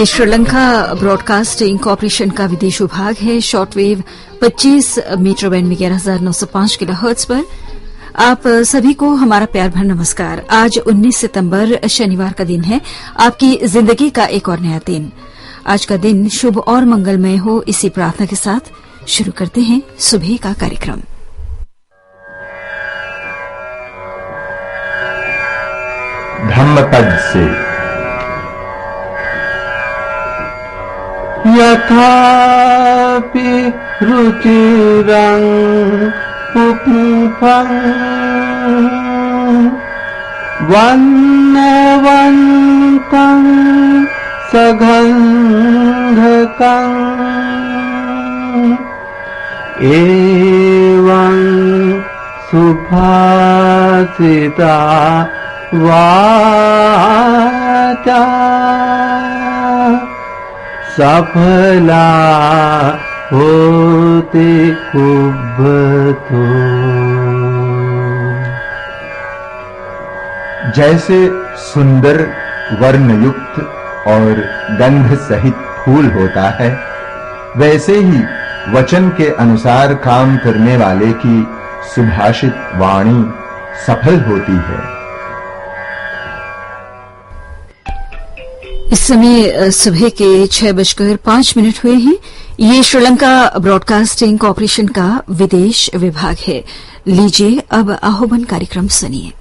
ये Sri Lanka broadcasting corporation का विदेश विभाग है। शॉर्टवेव 25 मीटर बैंड में 11,905 किलोहर्ट्ज पर आप सभी को हमारा प्यार भरा नमस्कार। आज 19 सितंबर शनिवार का दिन है, आपकी जिंदगी का एक और नया दिन। आज का दिन शुभ और मंगलमय हो, इसी प्रार्थना के साथ शुरू करते हैं सुबह का कार्यक्रम। धम्मपद से यथापि रुचिरं पुष्पं वन्नवन्तं सगन्धकं एवं सुभाषिता वाचा सफला होते कुब्बतो। जैसे सुंदर वर्णयुक्त और गंध सहित फूल होता है, वैसे ही वचन के अनुसार काम करने वाले की सुभाषित वाणी सफल होती है। इस समय सुबह के 6:05 हुए हैं। ये श्रीलंका ब्रॉडकास्टिंग कॉरपोरेशन का विदेश विभाग है। लीजिए अब आह्वान कार्यक्रम सुनिए।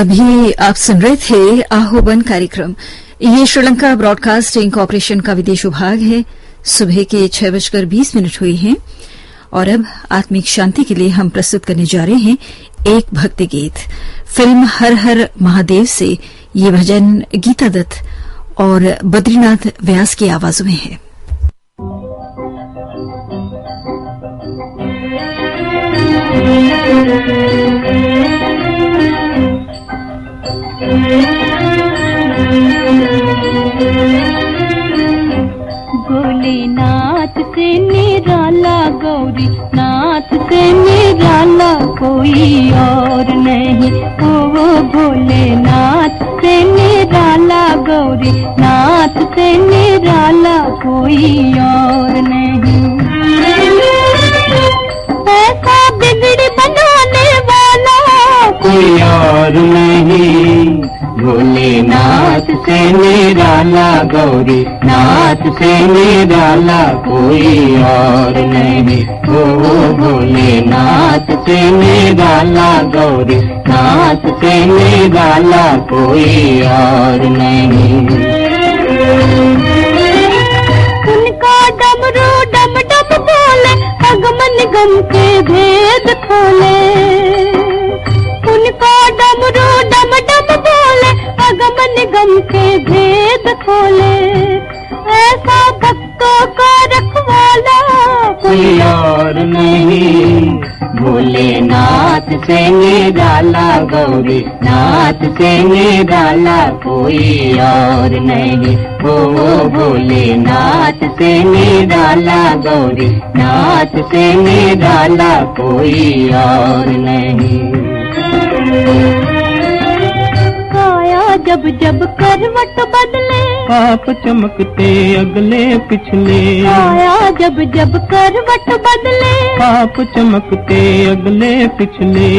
अभी आप सुन रहे थे आह्वान कार्यक्रम। ये श्रीलंका ब्रॉडकास्टिंग कॉरपोरेशन का विदेश विभाग है। सुबह के 6:20 हुए हैं और अब आत्मिक शांति के लिए हम प्रस्तुत करने जा रहे हैं एक भक्ति गीत। फिल्म हर हर महादेव से ये भजन गीता दत्त और बद्रीनाथ व्यास की आवाजों में है। भोलेनाथ से निराला, गौरी नाथ से निराला कोई और नहीं। ओ भोलेनाथ से निराला, गौरी नाथ से निराला कोई और नहीं। ऐसा बिगड़ी बनाने वाला कोई और नहीं। भोलेनाथ से निराला, गौरी नाथ से निराला कोई और नहीं। ओ भोलेनाथ से निराला, गौरी नाथ से निराला कोई और नहीं। उनका डमरू डम डम बोले, अगमन गम के भेद खोले। उनका डमरू डम डम बोले, अगमन गम के भेद खोले। ऐसा भक्तों का रखवाला कोई और नहीं। भोलेनाथ से निराला, गौरी नाथ से निराला कोई और नहीं। ओ भोलेनाथ से निराला, गौरी नाथ से निराला कोई और नहीं। काया जब जब करवट बदले, पाप चमकते अगले पिछले। काया जब जब करवट बदले, पाप चमकते अगले पिछले।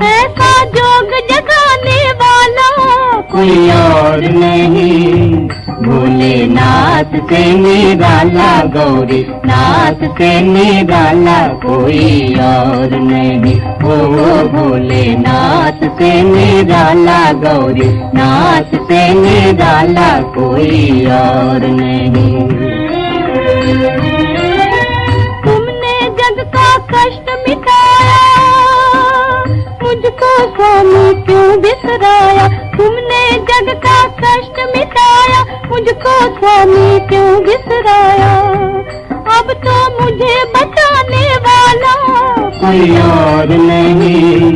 ऐसा जोग जगाने वाला कोई और नहीं। भोलेनाथ से निराला, गौरी नाथ से निराला कोई और नहीं। ओ भोलेनाथ से निराला, गौरी नाथ से निराला कोई और नहीं। तुमने जग का कष्ट मिटाया, मुझको स्वामी क्यों बिसराया। तुमने जग का कष्ट मिटाया, मुझको स्वामी क्यों बिसराया। अब तो मुझे बचाने वाला कोई और नहीं।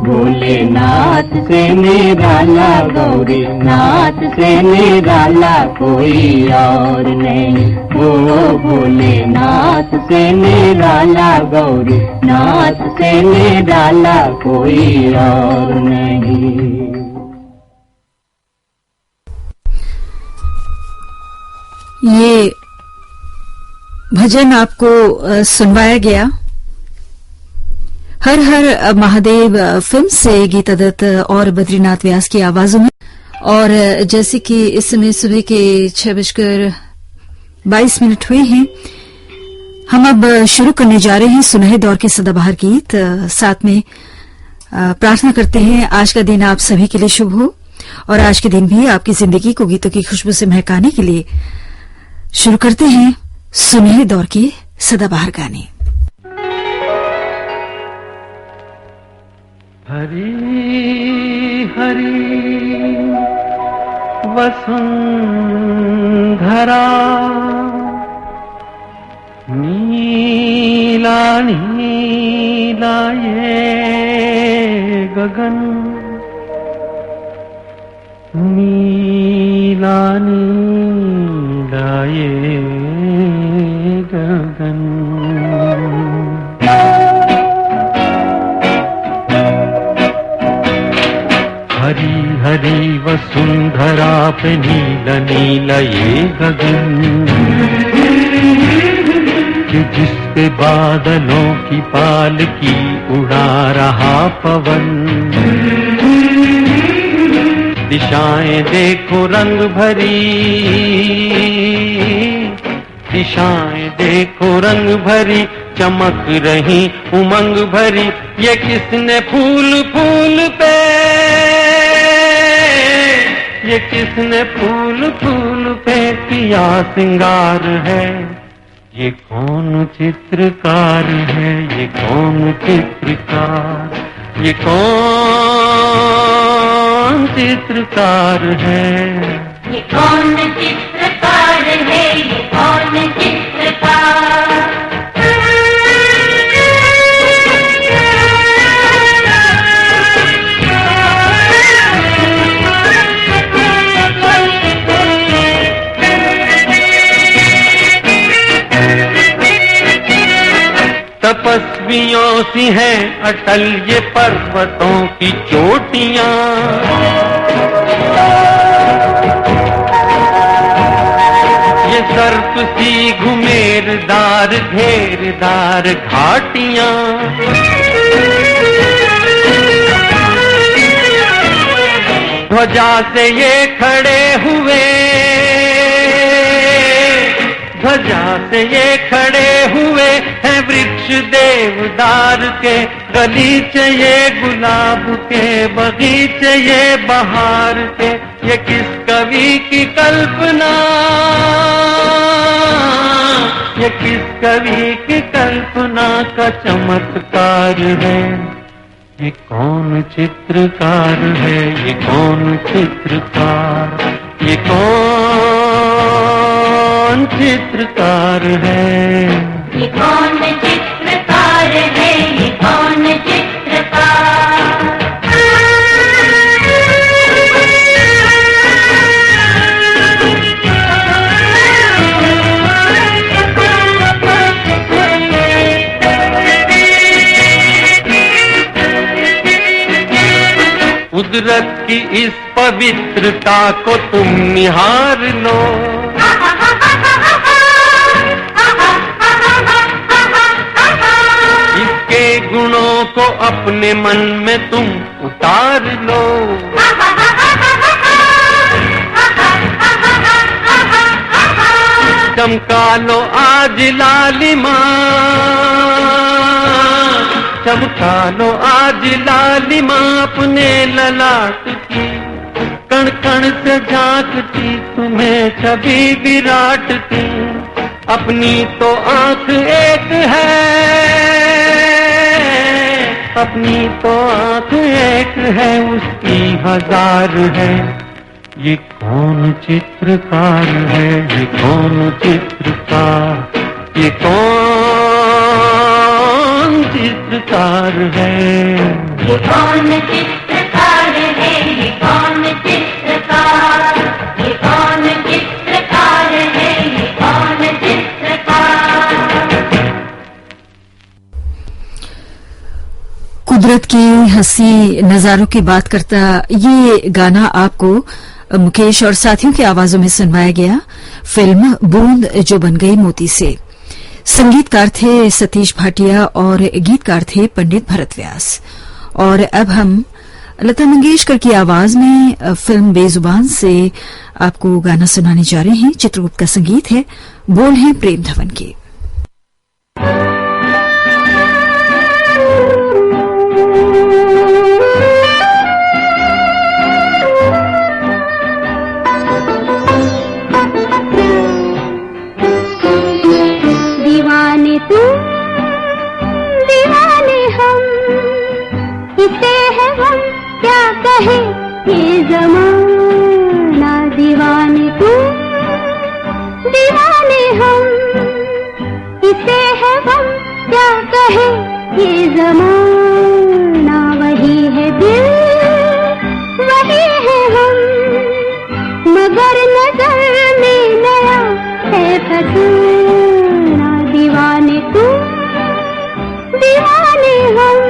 भोलेनाथ से निराला, गौरी नाथ से निराला कोई और नहीं। वो भोलेनाथ से निराला, गौरी नाथ से निराला कोई और नहीं। ये भजन आपको सुनवाया गया हर हर महादेव फिल्म से गीता दत्त और बद्रीनाथ व्यास की आवाजों में। और जैसे कि इस समय सुबह के 6:22 हुए हैं, हम अब शुरू करने जा रहे हैं सुनहरे दौर के सदाबहार गीत। साथ में प्रार्थना करते हैं आज का दिन आप सभी के लिए शुभ हो और आज के दिन भी आपकी जिंदगी को गीतों की खुशबू से महकाने के लिए शुरू करते हैं सुनहरे दौर के सदाबहार गाने। हरी हरी वसुंधरा, नीला नीला ये गगन, नीला नीला ये गगन। हरी हरी वसुंधरा पे नीला नीला ये गगन, कि जिस पे बादलों की पालकी उड़ा रहा पवन। दिशाएं देखो रंग भरी, दिशाएं देखो रंग भरी, चमक रही उमंग भरी। ये किसने फूल फूल पे, ये किसने फूल फूल पे किया सिंगार है। ये कौन चित्रकार है, ये कौन चित्रकार, ये कौन चित्रकार है। ये कौन चित्रकार है, ये कौन चित्रकार। तपस्वियों सी हैं अटल ये पर्वतों की चोटियां, ये सर्प सी घुमेरदार घेरदार घाटियां। ध्वजा से ये खड़े हुए, ध्वजा से ये खड़े हुए हैं वृक्ष देवदार के। गलीचे ये गुलाब के, बगीचे ये बहार के। ये किस कवि की कल्पना, ये किस कवि की कल्पना का चमत्कार है। ये कौन चित्रकार है, ये कौन चित्रकार, ये कौन चित्रकार है। ये कौन चित्रकार है, ये कौन चित्रकार। कुदरत की इस पवित्रता को तुम निहार लो, इसके गुणों को अपने मन में तुम उतार लो। चमका लो आज लालिमा, चमका लो आज लालिमा अपने ललाट की। कण कण से झांकती तुम्हें छवि विराट की। अपनी तो आंख एक है, अपनी तो आंख एक है, उसकी हजार है। ये कौन चित्रकार है, ये कौन चित्रकार, ये कौन कौन चित्रकार है? ये कौन चित्रकार है? ये कौन चित्रकार? ये कौन चित्रकार है? ये कौन चित्रकार? कुदरत की हंसी नजारों की बात करता ये गाना आपको मुकेश और साथियों की आवाजों में सुनवाया गया फिल्म बूंद जो बन गई मोती से। संगीतकार थे सतीश भाटिया और गीतकार थे पंडित भरत व्यास। और अब हम लता मंगेशकर की आवाज में फिल्म बेजुबान से आपको गाना सुनाने जा रहे हैं। चित्रगुप्त का संगीत है, बोल हैं प्रेम धवन के। ये ज़माना दीवाने तू दीवाने हम, इसे है हम क्या कहे ये ज़माना। वही है दिल वही है हम, मगर नजर में नया है फसाना। दीवाने तू दीवाने हम।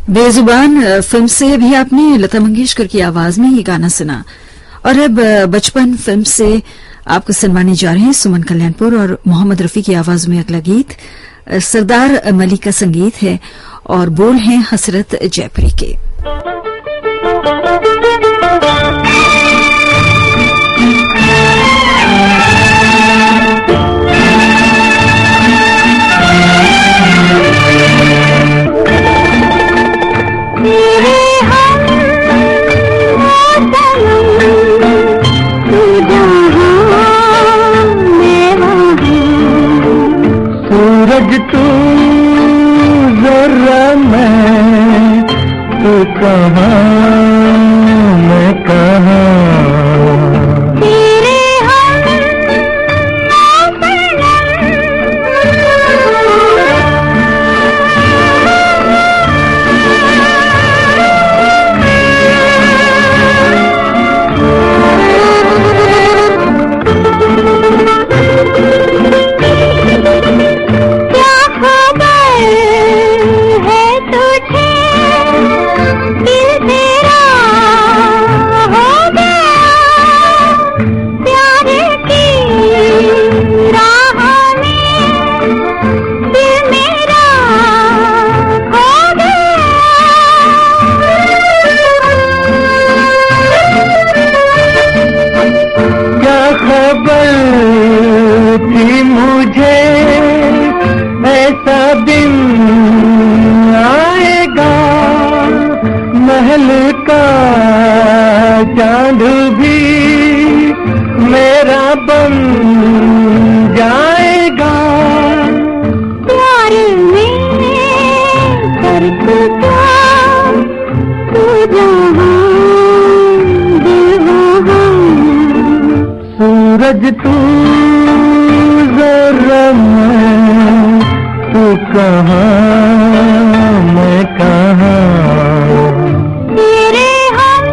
बेजुबान फिल्म से भी आपने लता मंगेशकर की आवाज में ये गाना सुना। और अब बचपन फिल्म से आपको सुनवाने जा रहे हैं सुमन कल्याणपुर और मोहम्मद रफी की आवाज में अगला गीत। सरदार मलिक का संगीत है और बोल हैं हसरत जयपुरी के। सूरज तू जरा मैं तू कहाँ मैं कहाँ, तेरे हम महल का चांद भी मेरा बन जाएगा। प्यार में फर्क क्या, तू जहाँ दिल वहाँ। सूरज तू जरा मैं, तू कहाँ मैं कहाँ। तेरे हम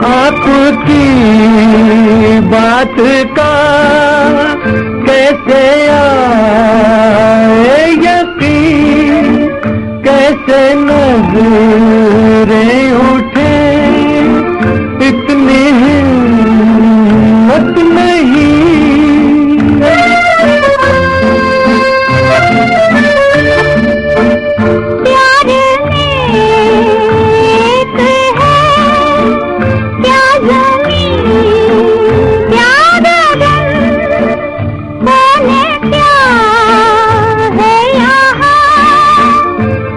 आपकी बात का कैसे आए यकीन, कैसे नजरें उठे, इतनी हिम्मत नहीं। प्यार में एक है, क्या ज़मीन क्या गगन, बोले क्या है यहाँ,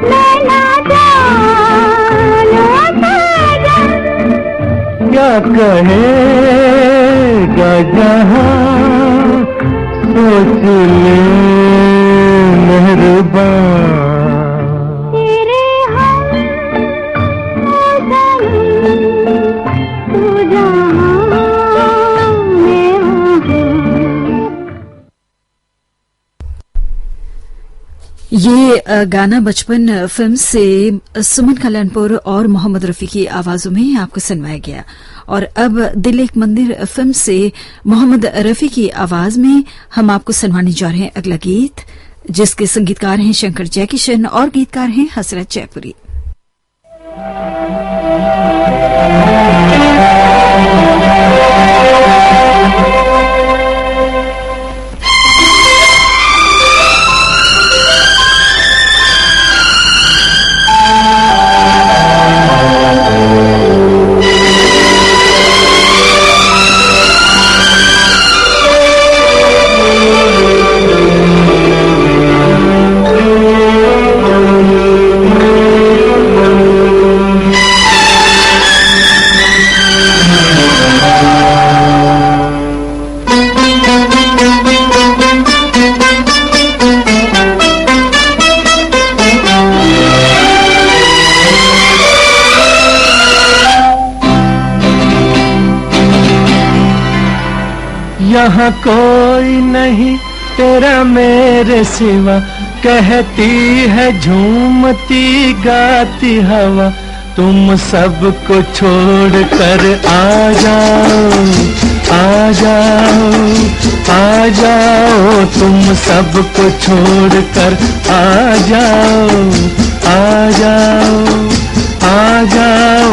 मैं ना जानूं सजन। क्या कहेगा जहाँ, सोच ले मेहरबान। तेरे हम तू जहाँ मैं वहाँ। ये गाना बचपन फिल्म से सुमन कल्याणपुर और मोहम्मद रफी की आवाजों में आपको सुनवाया गया। और अब दिल एक मंदिर फिल्म से मोहम्मद रफी की आवाज में हम आपको सुनवाने जा रहे हैं अगला गीत, जिसके संगीतकार हैं शंकर जयकिशन और गीतकार हैं हसरत जयपुरी। यहाँ कोई नहीं तेरा मेरे सिवा, कहती है झूमती गाती हवा। तुम सबको छोड़ कर आ जाओ, आ जाओ, आ जाओ। तुम सबको छोड़ कर आ जाओ, आ जाओ, आ जाओ।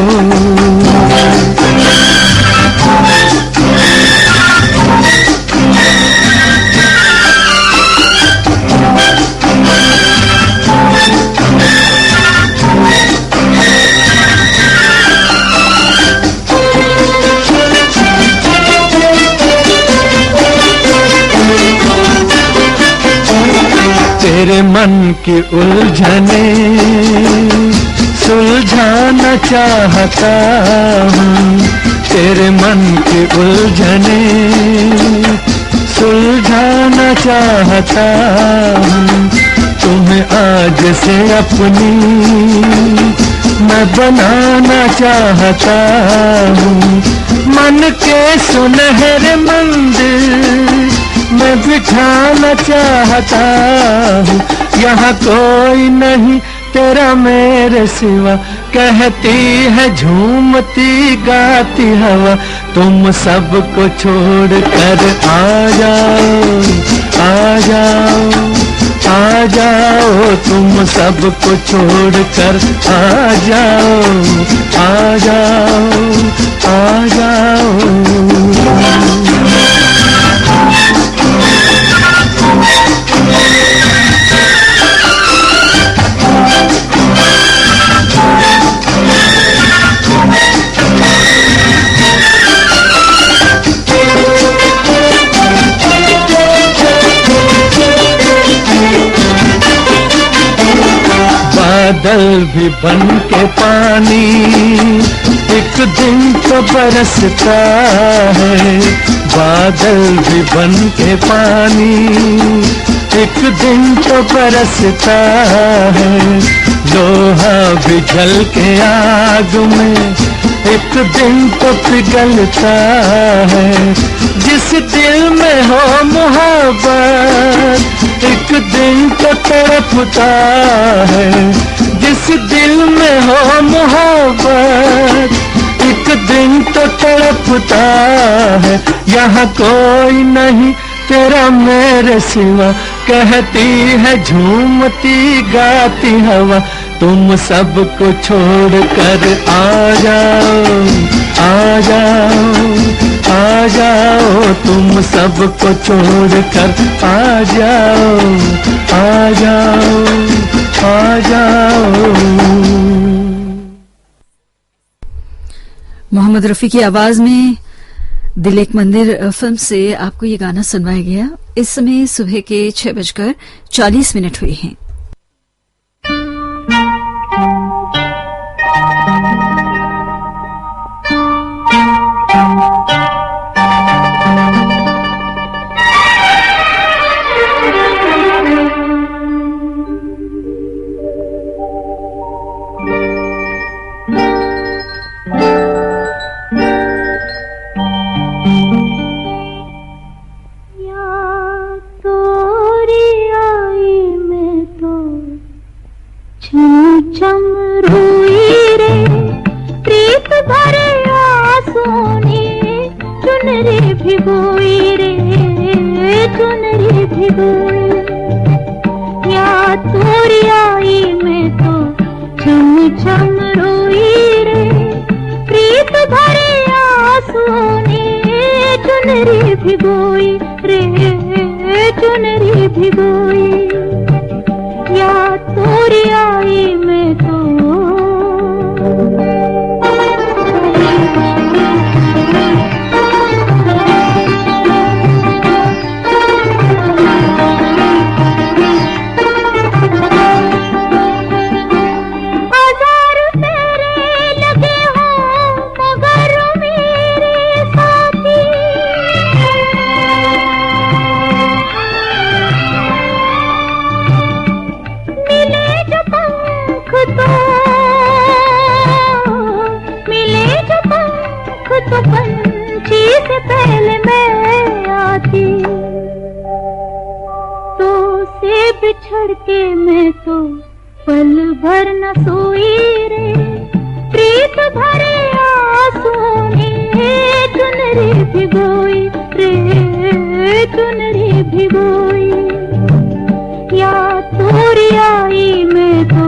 तेरे मन की उलझने सुलझाना चाहता हूँ, तेरे मन की उलझने सुलझाना चाहता हूँ। तुम्हें आज से अपनी मैं बनाना चाहता हूँ। मन के सुनहरे मंदिर मैं बिठाना चाहता हूँ। यहाँ कोई नहीं तेरा मेरे सिवा, कहती है झूमती गाती हवा। तुम सबको छोड़ कर आ जाओ, आ जाओ, आ जाओ। तुम सबको छोड़ कर आ जाओ, आ जाओ, आ जाओ। बादल भी बन के पानी एक दिन तो बरसता है, बादल भी बन के पानी एक दिन तो बरसता है, लोहा भी जल के आग में एक दिन तो पिघलता है, जिस दिल में हो मोहब्बत एक दिन तो तड़पता है, जिस दिल में हो मोहब्बत एक दिन तो तड़पता है, यहाँ कोई नहीं तेरा मेरे सिवा, कहती है झूमती गाती हवा, तुम सबको छोड़ कर आ जाओ, आ जाओ, आ जाओ, तुम सबको छोड़ कर आ जाओ, आ जाओ, आ जाओ। मोहम्मद रफी की आवाज में दिल एक मंदिर फिल्म से आपको ये गाना सुनवाया गया। इस समय सुबह के 6:40 हुए हैं। बिछड़ के मैं तो पल भर न सोई रे, प्रीत भरे आंसुओं ने चुनरी भिगोई रे, चुनरी भिगोई। या तोरी आई मैं तो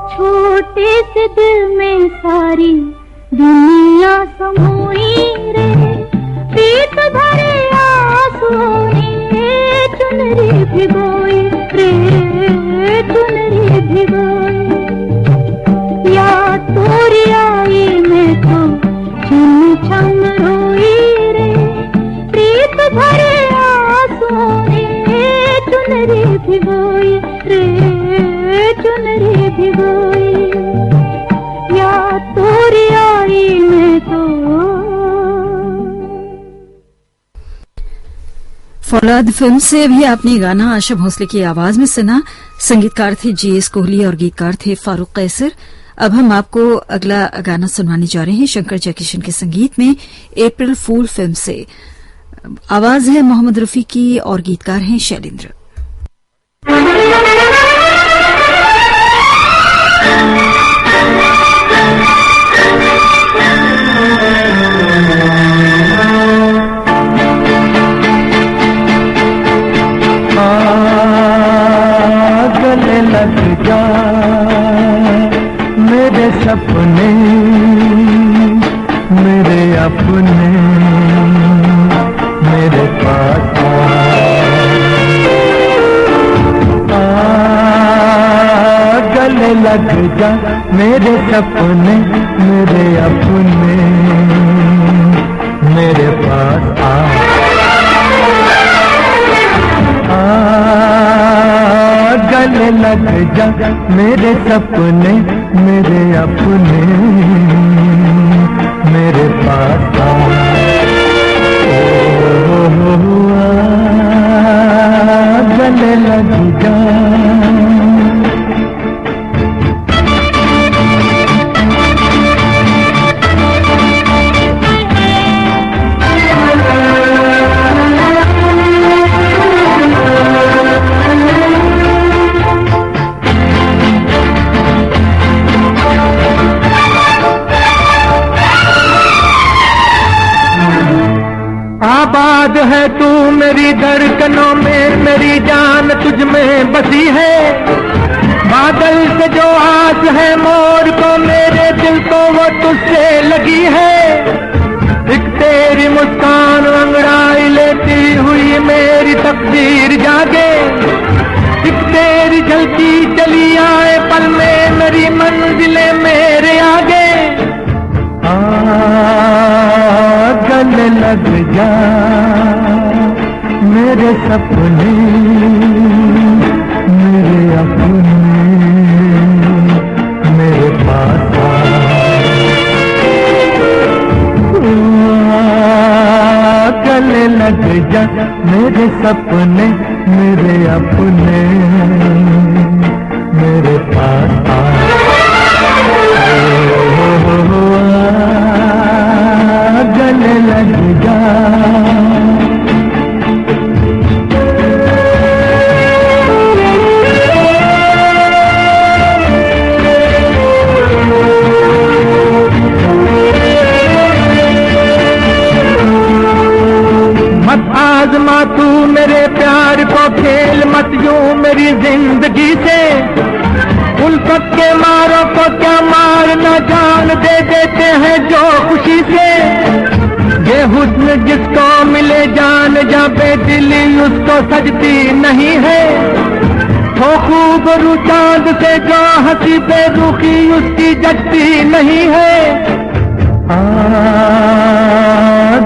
छोटे से दिल में सारी दुनिया समोई रे, प्रीत भरे आंसुओं ने चुनरी भिगोई रे, चुनरी भिगोई। या तोरी आई मैं तो छम छम रोई रे, प्रीत भरे आंसुओं ने चुनरी भिगोई रे, चुनरी भिगोई। या तोरी आई मैं तो। फौलाद फिल्म से अभी आपने गाना आशा भोसले की आवाज में सुना। संगीतकार थे जीएस कोहली और गीतकार थे फारूक कैसर। अब हम आपको अगला गाना सुनवाने जा रहे हैं शंकर जयकिशन के संगीत में अप्रैल फूल फिल्म से। आवाज है मोहम्मद रफी की और गीतकार हैं शैलेंद्र। अपने मेरे पास आ, गले लग जा मेरे सपने मेरे अपने मेरे पास आ, गले लग जा मेरे सपने मेरे अपने मेरे पास आ, गले लग जा। आबाद है तू मेरी धड़कनों में, मेरी जान तुझ में बसी है। बादल से जो आस है मोर को, मेरे दिल को वो तुझसे लगी है। एक तेरी मुस्कान अंगड़ाई लेती हुई मेरी तकदीर जागे। एक तेरी झलकी चली आए पल में मेरी मंजिलें मेरे आगे। गले लग जा मेरे सपने मेरे अपने मेरे पास आ, गले लग जा मेरे सपने मेरे अपने मेरे पास आ, गले लग जा। मत आजमा तू मेरे प्यार को खेल मत यूं मेरी जिंदगी से। उल्फत के मारों को क्या मारना जान दे देते हैं जो खुशी से। ये हुस्न जिसको मिले जान जा बेदिली उसको सजती नहीं है। वो खूबरू चांद से जो हंसी बेरुखी उसकी जचती नहीं है।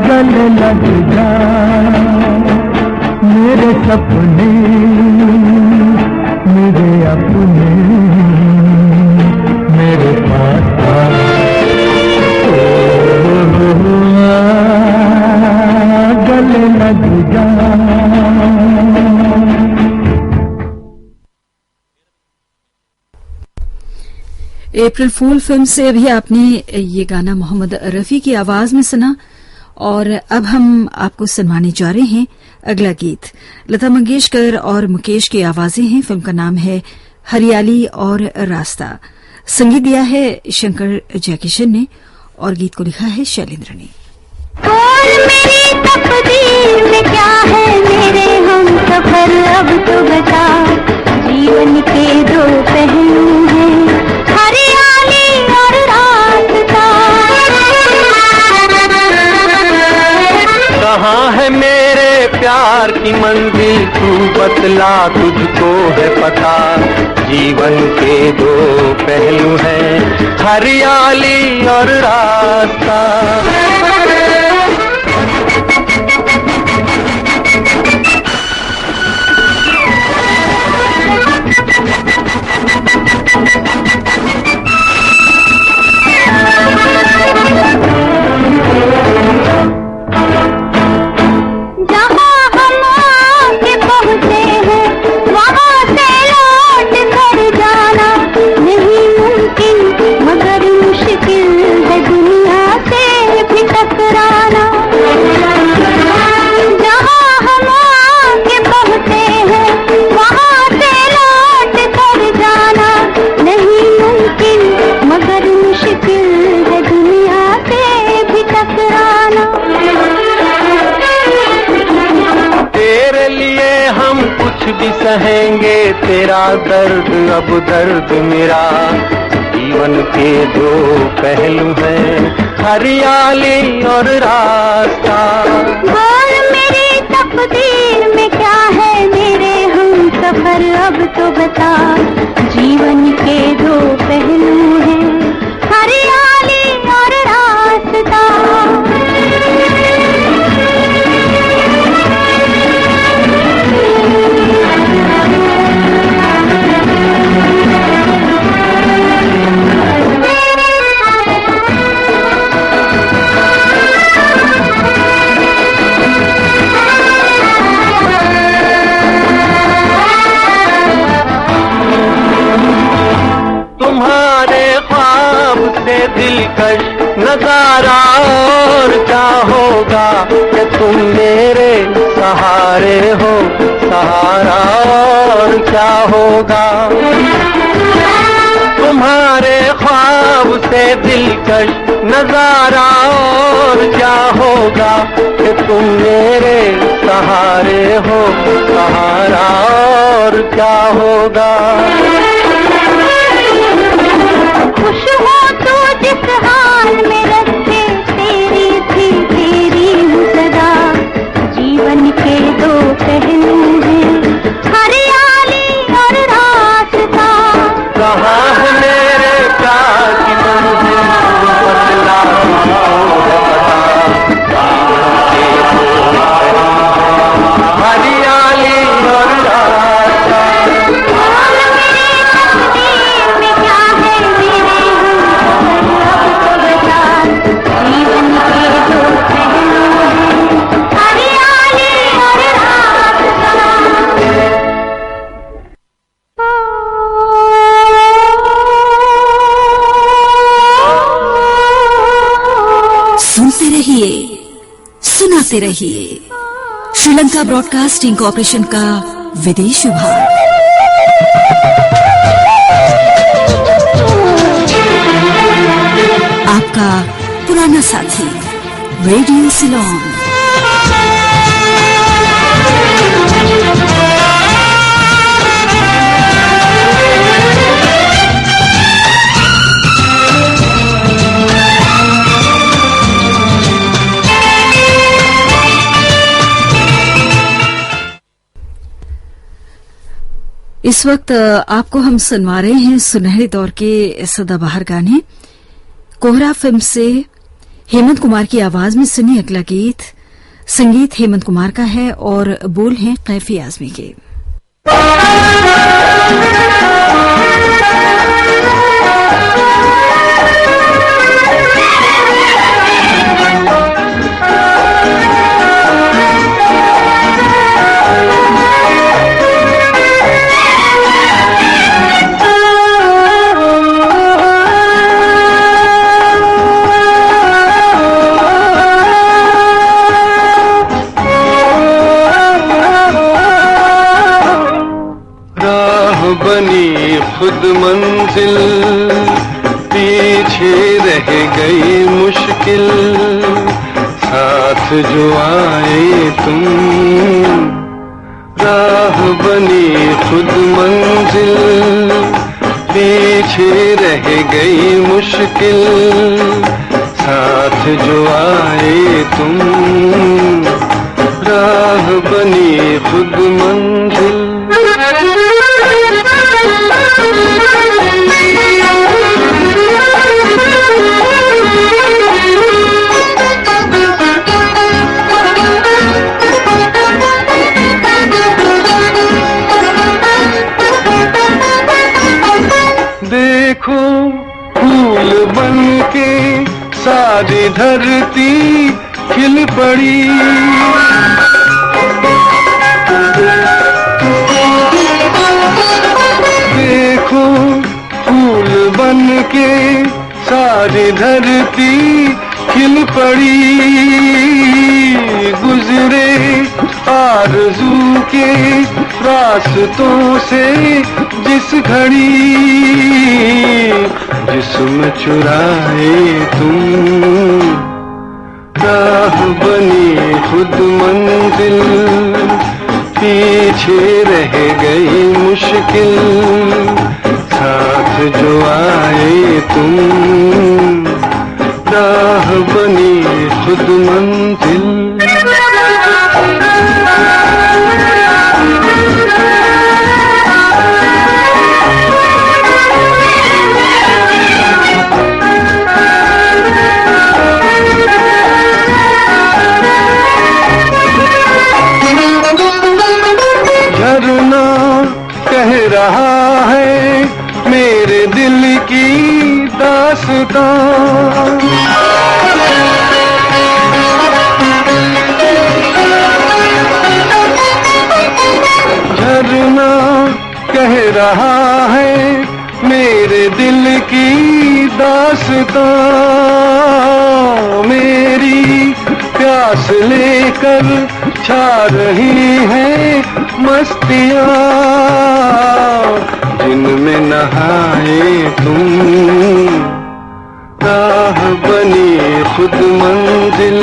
गले लग जा मेरे सपने मेरे अपने मेरे पास आ, गले लग जा। अप्रैल फूल फिल्म से अभी आपने ये गाना मोहम्मद रफी की आवाज में सुना। और अब हम आपको सुनवाने जा रहे हैं अगला गीत। लता मंगेशकर और मुकेश की आवाजें हैं। फिल्म का नाम है हरियाली और रास्ता। संगीत दिया है शंकर जयकिशन ने और गीत को लिखा है शैलेंद्र ने। और मेरी तकदीर में क्या है मेरे हम सफर अब तो बता। जीवन के दो पहलू हैं हरियाली और रास्ता। कहाँ है मेरे प्यार की मंजिल तू बतला तुझको है पता। जीवन के दो पहलू हैं हरियाली और रास्ता। भी सहेंगे तेरा दर्द अब दर्द मेरा। जीवन के दो पहलू हैं, हरियाली और रास्ता। बोल मेरी तकदीर में क्या है मेरे हम सफर, अब तो बता। जीवन के दो पहलू हैं, हरियाली और रास्ता। तुम्हारे ख्वाब से दिलकश नजारा और क्या होगा कि तुम मेरे सहारे हो, सहारा और क्या होगा। तुम्हारे ख्वाब से दिलकश नजारा और क्या होगा कि तुम मेरे सहारे हो, सहारा और क्या होगा। खुश हो तो जिस हाल में रखे, तेरी थी तेरी सदा। जीवन के दो पहलू हैं, हरियाली और रास्ता। कहाँ है मेरे प्यार की मंजिल, बतला हरियाली और रास्ता। में क्या है मेरे हम सफर, अब तो बता। जीवन के दो पहलू हैं, हरियाली और रास्ता। सुनते रहिए, सुनाते रहिए। श्रीलंका ब्रॉडकास्टिंग कॉर्पोरेशन का विदेश विभाग। आपका पुराना साथी रेडियो सिलोन। इस वक्त आपको हम सुनवा रहे हैं सुनहरे दौर के सदाबहार गाने। कोहरा फिल्म से हेमंत कुमार की आवाज में सुनी अगला गीत। संगीत हेमंत कुमार का है और बोल हैं कैफी आजमी के। बनी खुद मंजिल, पीछे रह गई मुश्किल, साथ जो आए तुम। राह बनी खुद मंजिल, पीछे रह गई मुश्किल, साथ जो आए तुम। राह बनी खुद मंजिल। देखो फूल बनके सारी धरती खिल पड़ी, देखो फूल बनके सारी धरती खिल पड़ी। गुजरे आरज़ू के रास्तों से जिस घड़ी, जिस्म चुराए तुम। राह बनी खुद मंजिल, पीछे रह गई मुश्किल, साथ जो आए तुम, राह बनी खुद मंजिल। झरना कह रहा है मेरे दिल की दास्तां, झरना कह रहा है मेरे दिल की दास्तां, मेरी प्यास लेकर छा रही है मस्तियाँ, जिनमें नहाए तुम, राह बनी खुद मंजिल,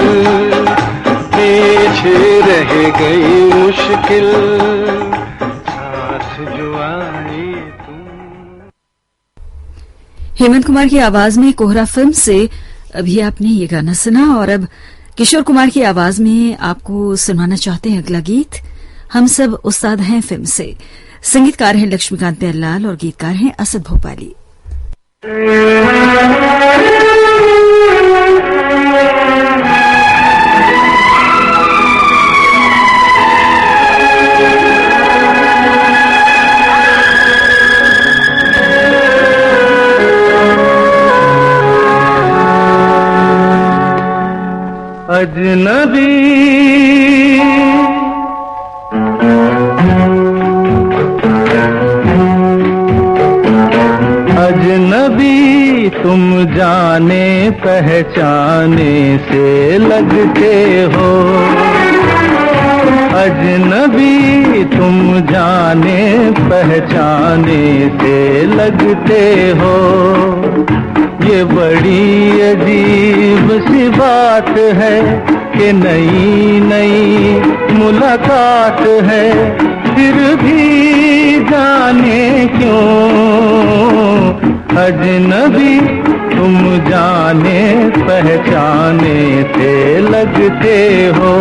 पीछे रह गई मुश्किल, साथ जो आए तुम। हेमंत कुमार की आवाज में कोहरा फिल्म से अभी आपने ये गाना सुना और अब किशोर कुमार की आवाज में आपको सुनाना चाहते हैं अगला गीत। हम सब उस्ताद हैं फिल्म से। संगीतकार हैं लक्ष्मीकांत प्यारेलाल और गीतकार हैं असद भोपाली। अजनबी अजनबी तुम जाने पहचाने से लगते हो, अजनबी तुम जाने पहचाने से लगते हो, ये बड़ी अजीब सी बात है कि नई नई मुलाकात है, फिर भी जाने क्यों अजनबी तुम जाने पहचाने से लगते हो।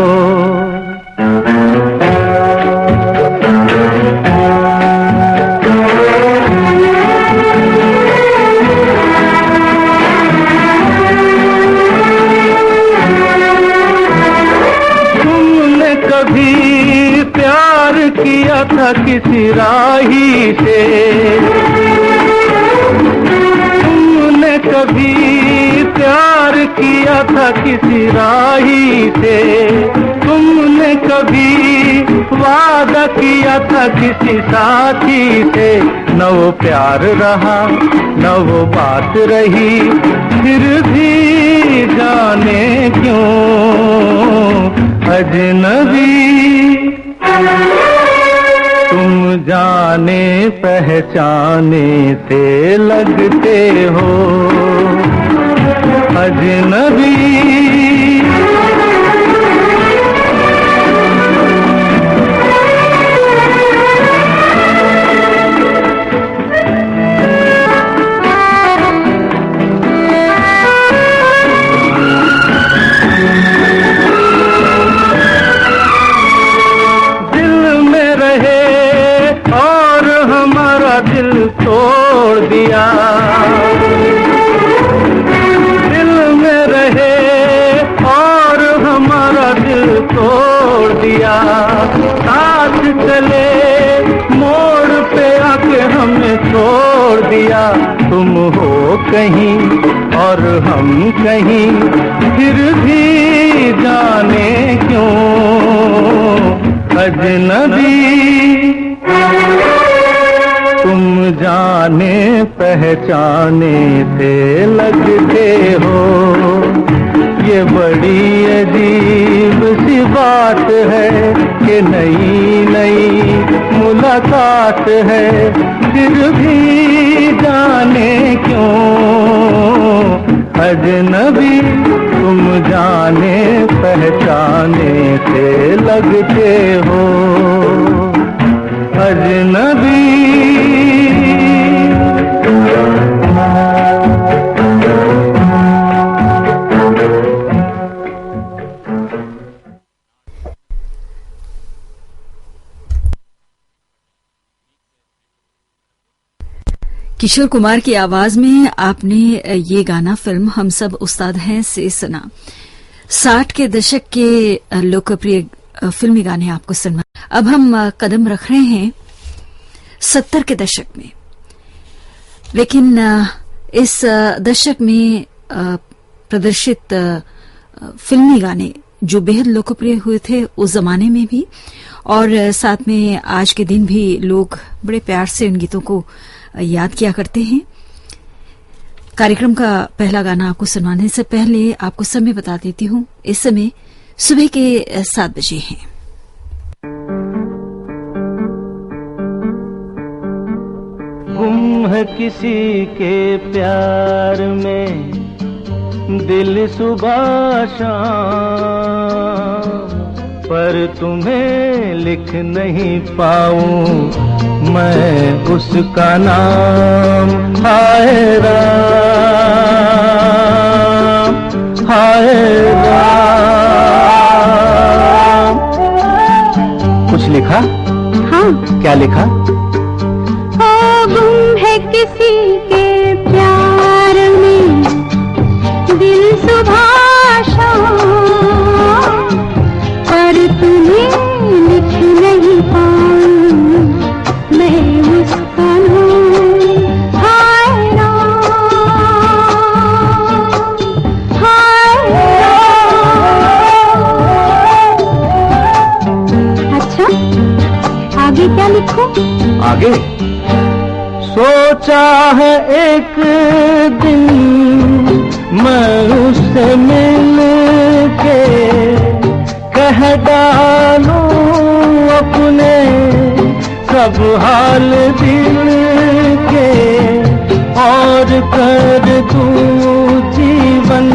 कभी प्यार किया था किसी राही से, तुमने कभी प्यार किया था किसी राही से, तुमने कभी वादा किया था किसी साथी से, न वो प्यार रहा न वो बात रही, फिर भी जाने क्यों अजनबी तुम जाने पहचाने से लगते हो, अजनबी दिल तोड़ दिया, दिल में रहे और हमारा दिल तोड़ दिया, साथ चले मोड़ पे आके हमने छोड़ दिया, तुम हो कहीं और हम कहीं, फिर भी जाने क्यों अजनबी तुम जाने पहचाने से लगते हो, ये बड़ी अजीब सी बात है कि नई नई मुलाकात है, फिर भी जाने क्यों अजनबी तुम जाने पहचाने से लगते हो, अजनबी किशोर कुमार की आवाज में आपने ये गाना फिल्म हम सब उस्ताद हैं से सुना। 60 के दशक के लोकप्रिय फिल्मी गाने आपको सुनना। अब हम कदम रख रहे हैं 70 के दशक में, लेकिन इस दशक में प्रदर्शित फिल्मी गाने जो बेहद लोकप्रिय हुए थे उस जमाने में भी, और साथ में आज के दिन भी लोग बड़े प्यार से उन गीतों को याद किया करते हैं। कार्यक्रम का पहला गाना आपको सुनाने से पहले आपको समय बता देती हूं। इस समय सुबह के 7 बजे हैं। गुम है किसी के प्यार में दिल सुबह शाम, पर तुम्हें लिख नहीं पाऊं मैं उसका नाम। हाय राम, हाय राम। कुछ लिखा? हाँ। क्या लिखा? ओ गुम है किसी के प्यार में दिल सुबह शाम, पर तुम्हें लिख नहीं पाऊं मैं उसका नाम। हाय राम, हाय राम। अच्छा, आगे क्या लिखूं? आगे सोचा है एक दिन मैं उससे मिल के कह डालूं अपने सब हाल दिल के, और कर दूं जीवन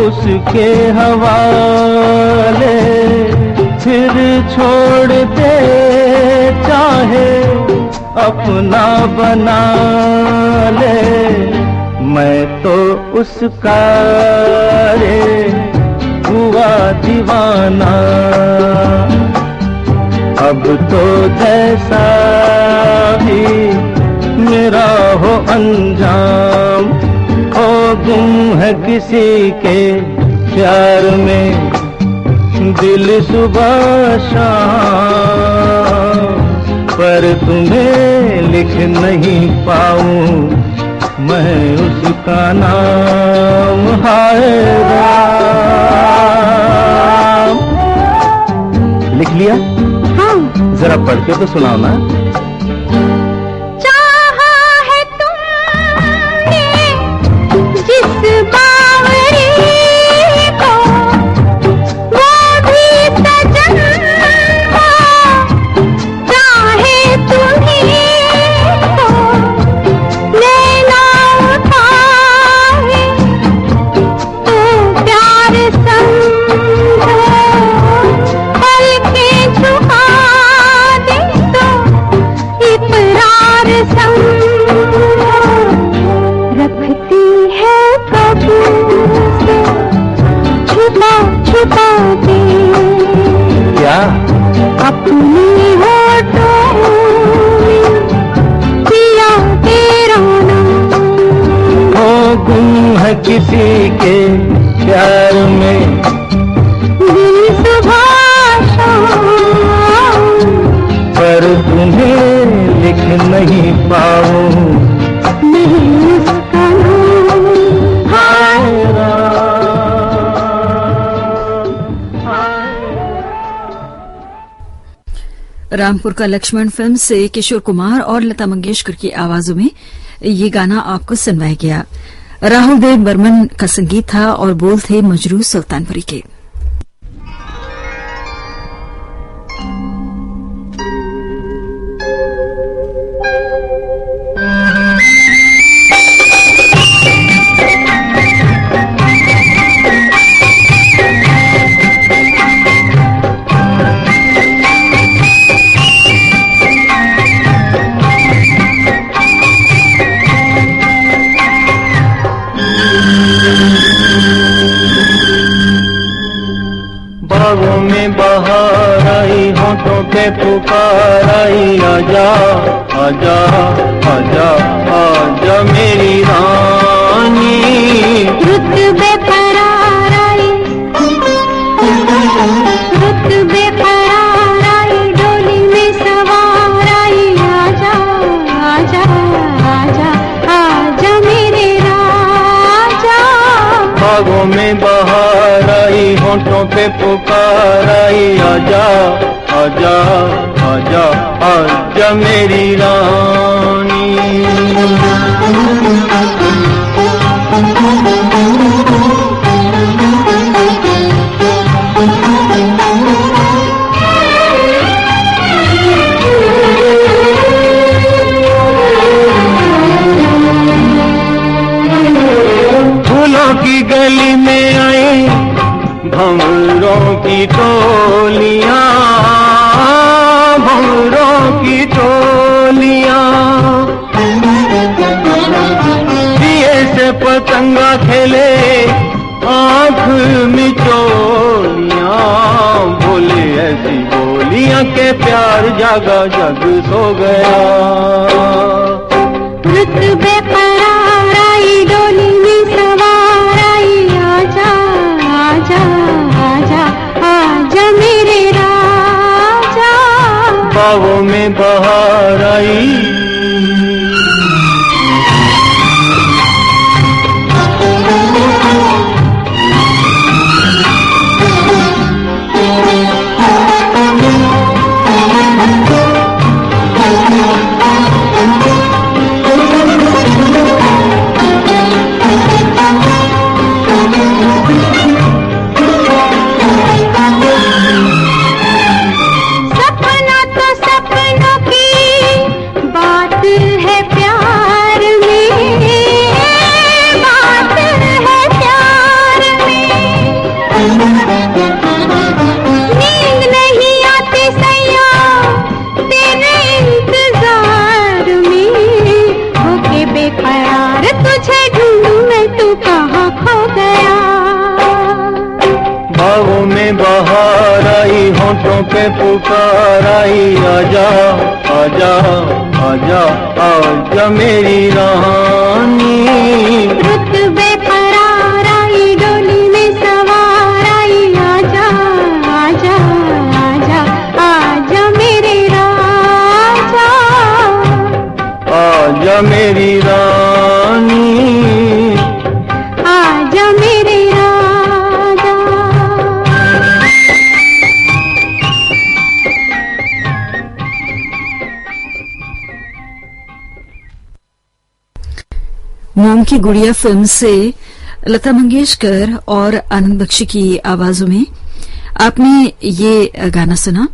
उसके हवाले, फिर छोड़ दे चाहे अपना बना ले। मैं तो उसका रे हुआ दीवाना, अब तो जैसा भी मेरा हो अंजाम। हो गुम है किसी के प्यार में दिल सुबह शाम, पर तुम्हें लिख नहीं पाऊं मैं उसका नाम। हाय राम। लिख लिया? हाँ। जरा पढ़ के तो सुनाओ ना। चाहा है तुमने जिस बावरी को, वो भी सजन को चाहे तुम्हीं को, लेना उठाए तो प्यार समझो, पलकें झुका दे तो इकरार समझो। रखती है कभी से छुपा छुपा के क्या? अपनी होठों में पिया तेरा नाम। हो गुम है किसी के प्यार में दिल सुबह शाम, पर तुम्हें लिख नहीं पाऊं नहीं उसका नाम। हाय रामपुर का लक्ष्मण फिल्म से किशोर कुमार और लता मंगेशकर की आवाजों में ये गाना आपको सुनवाया गया। राहुल देव बर्मन का संगीत था और बोल थे मजरू सुल्तानपुरी के। बागों में बहार आई, होठों पे पुकार आई, आजा आजा आजा आजा मेरी रानी। रुत बेकरार आई, रुत बेकरार आई, डोली में सवार आई, आजा आजा आजा आजा मेरे राजा। बागों में बहार आई, होठों पे पुकार आई, आजा आजा आजा आजा मेरी रानी। फूलों की गली में आई भंवरों की टोलियां, भंवरों की टोलियां। दिए से पतंगा खेले आंख मिचोलियां, बोले ऐसी बोलियां के प्यार जागा जग सो गया। रुत बेकरार आई, डोली में सवार आई, आजा आजा आजा आजा मेरे राजा। बागों में बहार आई, सपना तो सपनों की बात है प्यार में, बात है प्यार में। नींद नहीं आती सैया तेरे इंतजार में, होके बेकरार तुझे ढूंढूं मैं, तू कहाँ खो गया। बागों में बहार आई, होठों पे पुकार आई, आजा आजा आजा आजा मेरी रानी। रुत बेकरार आई, डोली में सवार आई, आजा आजा आजा आजा मेरे राजा। आजा मेरी रानी, आजा मेरे राजा। मोम की गुड़िया फिल्म से लता मंगेशकर और आनंद बख्शी की आवाजों में आपने ये गाना सुना।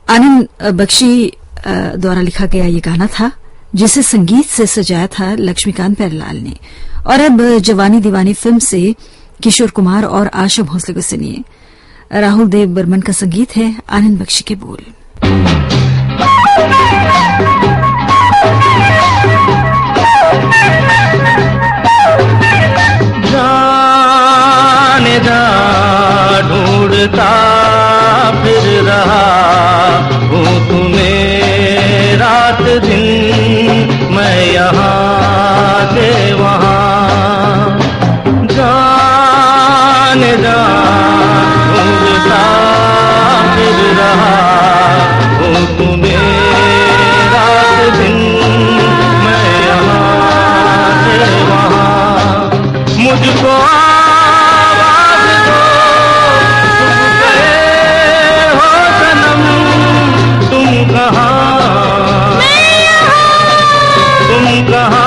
आनंद बख्शी द्वारा लिखा गया ये गाना था, जिसे संगीत से सजाया था लक्ष्मीकांत प्यारेलाल ने। और अब जवानी दीवानी फिल्म से किशोर कुमार और आशा भोसले को सुनिए। राहुल देव बर्मन का संगीत है, आनंद बख्शी के बोल। जाने जा ढूंढता फिर रहा हूँ तुम्हें रात दिन, मैं यहाँ से वहाँ। जाने जा ढूंढता फिर रहा हूँ तुम्हें रात दिन, मैं यहाँ से वहाँ। मुझको आवाज़ दो, तुम गए हो सनम, तुम कहाँ, तुम कहाँ।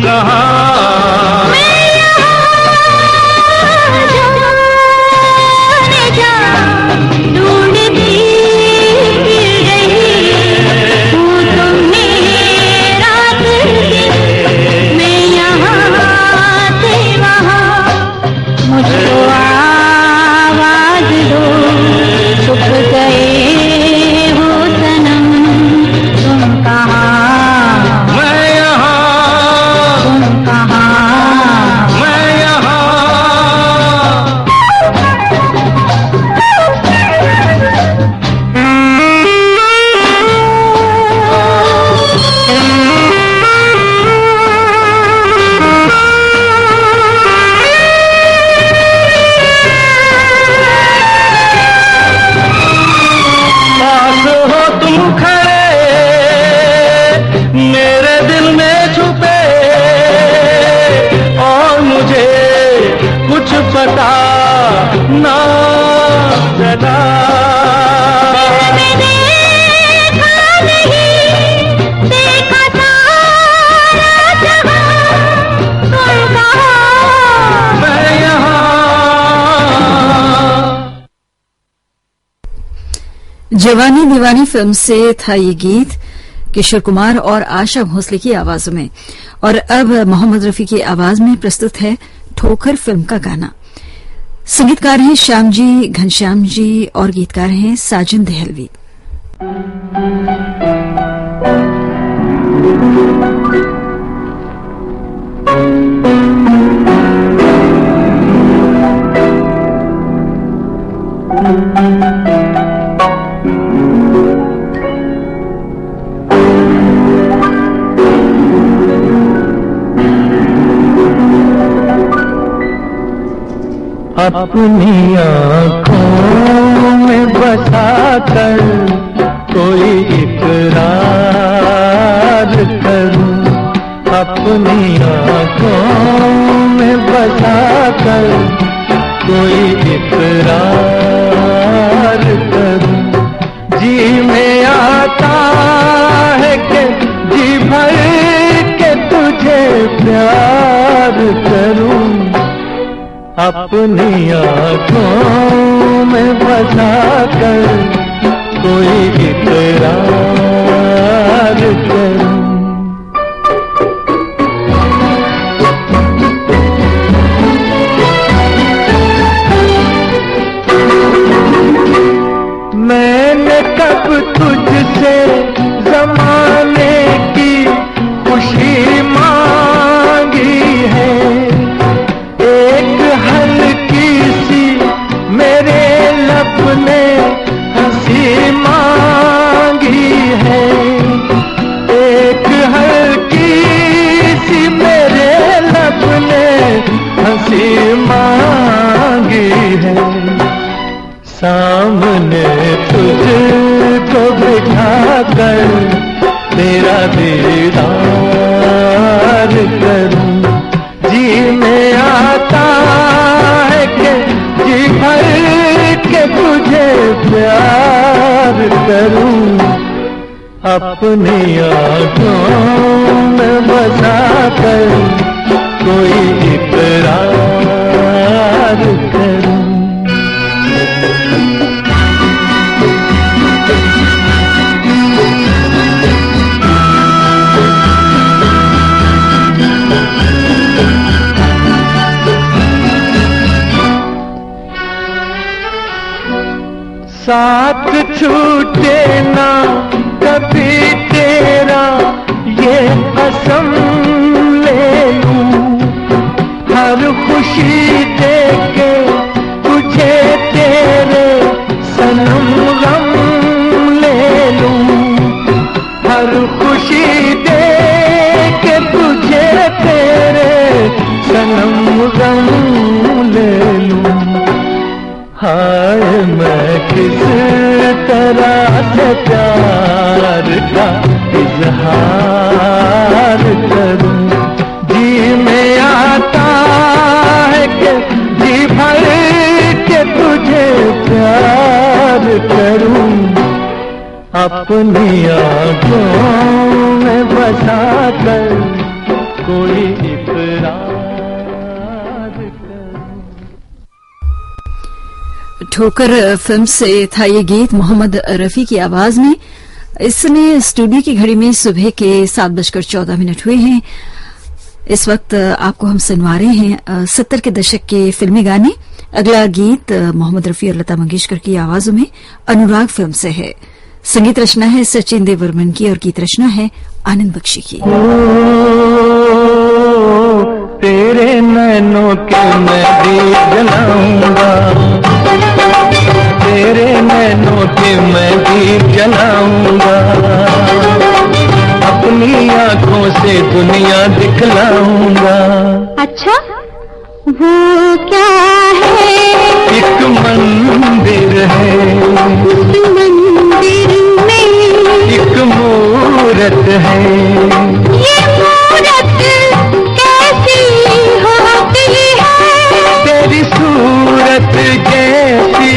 कहाँ जवानी दीवानी फिल्म से था ये गीत किशोर कुमार और आशा भोसले की आवाजों में। और अब मोहम्मद रफी की आवाज में प्रस्तुत है ठोकर फिल्म का गाना। संगीतकार हैं श्याम जी घनश्याम जी और गीतकार हैं साजन देहलवी। अपनी आँखों में बसा कर कोई इकरार करूं, अपनी आँखों में बसा कर कोई इकरार करूं। जी में आता है कि जी भर के तुझे प्यार करूं, अपनी आँखों में बसा कर कोई इकरार करूं। मैंने कब तुझसे ज़माने की खुशी मांगी है, ने हंसी मांगी है, एक हल्की सी मेरे लब ने हंसी मांगी है। सामने तुझको बिठा कर तेरा दीदार करूं, जी में आता है कि जी भर के तुझे प्यार करूं, अपनी आँखों में बसा कर कोई इकरार करूं। साथ छूटे ना कभी तेरा ये कसम ले लूं, हर खुशी दे के तुझे तेरे सनम गम ले लूं, हर खुशी दे के तुझे तेरे सनम गम ले लूं। हाय मैं किस तरह से प्यार का इजहार करूं, जी में आता है कि जी भर के तुझे प्यार करूं, अपनी आँखों में बसा कर कोई इकरार करूं। ठोकर फिल्म से था ये गीत मोहम्मद रफी की आवाज में। इस समय स्टूडियो की घड़ी में सुबह के 7:14 हुए हैं। इस वक्त आपको हम सुनवा रहे हैं 70 के दशक के फिल्मी गाने। अगला गीत मोहम्मद रफी और लता मंगेशकर की आवाजों में अनुराग फिल्म से है। संगीत रचना है सचिन देवर्मन की और गीत रचना है आनंद बख्शी की। तेरे नैनों के मैं दीप जलाऊंगा, तेरे नैनों के मैं दीप जलाऊंगा, अपनी आंखों से दुनिया दिखलाऊंगा। अच्छा वो क्या है? एक मंदिर है, उस मंदिर में एक मूरत है। ये मूरत कैसी होती है? तेरी सूरत जैसी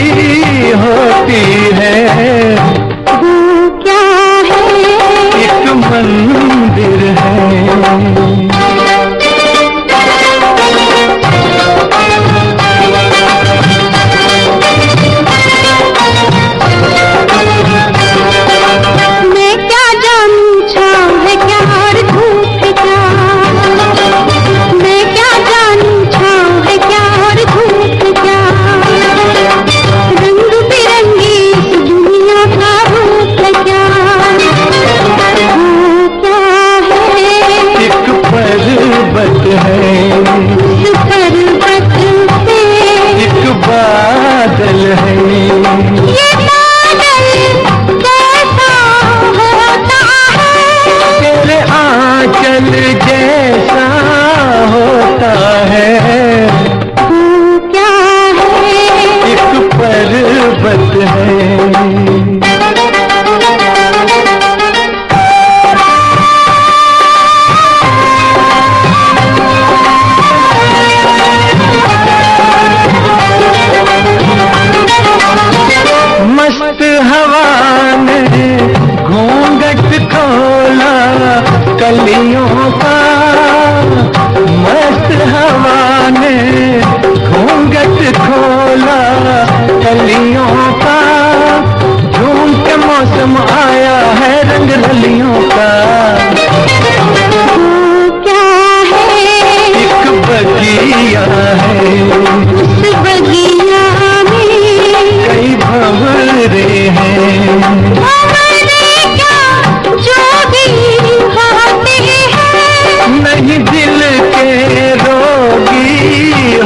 होती है। वो क्या है? एक मंदिर है। मैं क्या जानूं छाँव है क्या और धूप है क्या? मैं क्या जानूं छाँव है क्या और धूप है क्या? रंग बिरंगी इस दुनिया का रूप है क्या? वो क्या है? एक पर्वत है, उस पर्वत पे एक बादल है। ये बादल कैसा होता है? तेरे आंचल जैसा होता है। वो क्या है? एक पर्वत है। मस्त हवा ने घूंघट खोला कलियों का, मस्त हवा ने घूंघट खोला कलियों का। झूम के मौसम आया है रंग रलियों का। वो क्या है? एक बगिया है, उस बगिया में कई भंवरे हैं। हमारे क्या जो भी होते हैं? नहीं दिल के रोगी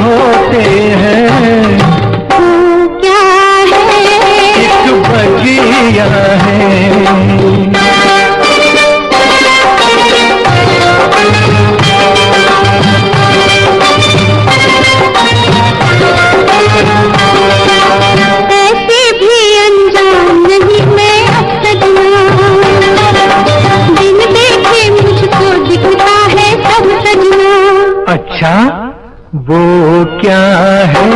होते हैं। वो क्या है? एक बगिया है। ऐसे भी अनजान नहीं मैं अब सजना, बिन देखे मुझको दिखता है सब सजना। अच्छा वो क्या है?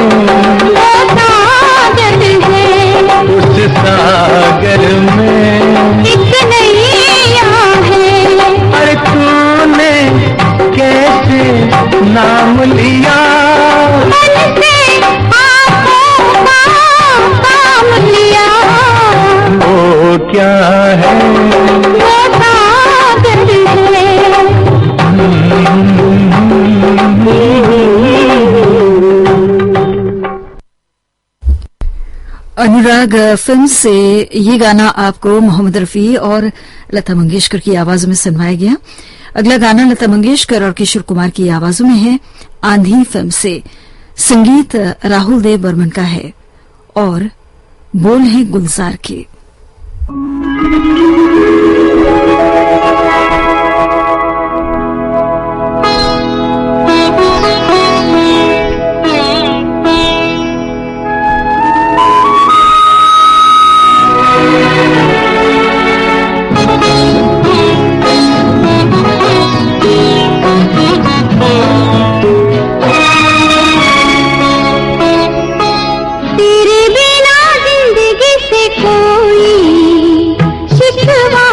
वो सागर है, उस सागर में एक नैया है। अरे तूने कैसे नाम लिया? मन से आँखों का काम लिया। वो क्या है? वो सागर है। अनुराग फिल्म से ये गाना आपको मोहम्मद रफी और लता मंगेशकर की आवाजों में सुनवाया गया। अगला गाना लता मंगेशकर और किशोर कुमार की आवाजों में है आंधी फिल्म से। संगीत राहुल देव बर्मन का है और बोल है गुलजार के। तेरे बिना जिंदगी से कोई शिकवा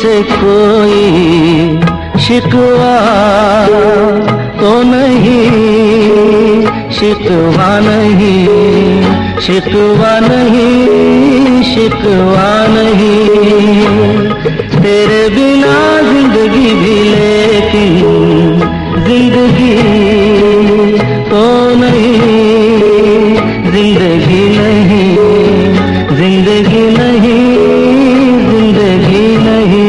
से कोई शिकवा तो नहीं, शिकवा नहीं, शिकवा नहीं, शिकवा नहीं। तेरे बिना जिंदगी भी लेकिन जिंदगी तो नहीं, जिंदगी नहीं, जिंदगी नहीं, जिंदगी नहीं।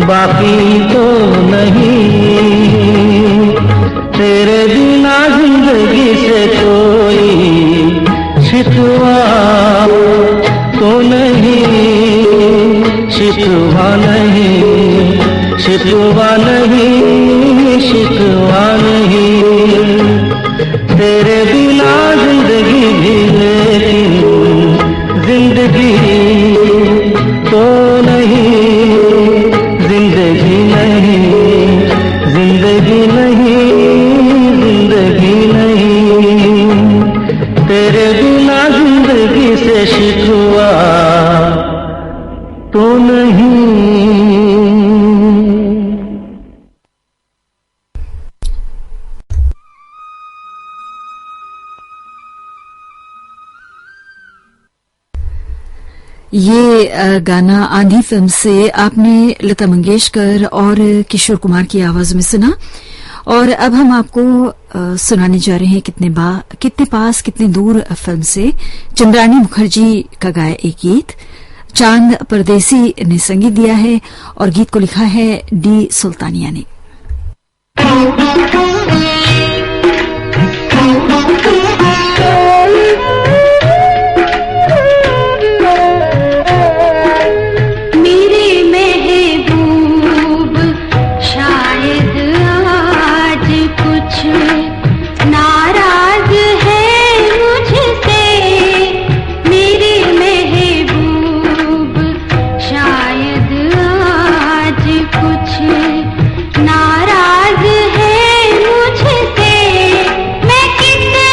बाकी तो नहीं, तेरे बिना जिंदगी से कोई शिकवा तो नहीं, शिकवा नहीं, शिकवा नहीं, शिकवा नहीं। तेरे बिना जिंदगी भी लेकिन जिंदगी तो नहीं, जिंदगी नहीं, जिंदगी नहीं, जिंदगी नहीं। तेरे बिना जिंदगी से शिकवा तो नहीं। ये गाना आंधी फिल्म से आपने लता मंगेशकर और किशोर कुमार की आवाज में सुना। और अब हम आपको सुनाने जा रहे हैं कितने पास कितने दूर फिल्म से चंद्रानी मुखर्जी का गाया एक गीत। चांद परदेसी ने संगीत दिया है और गीत को लिखा है डी सुल्तानिया ने। नाराज है मुझसे, मैं कितने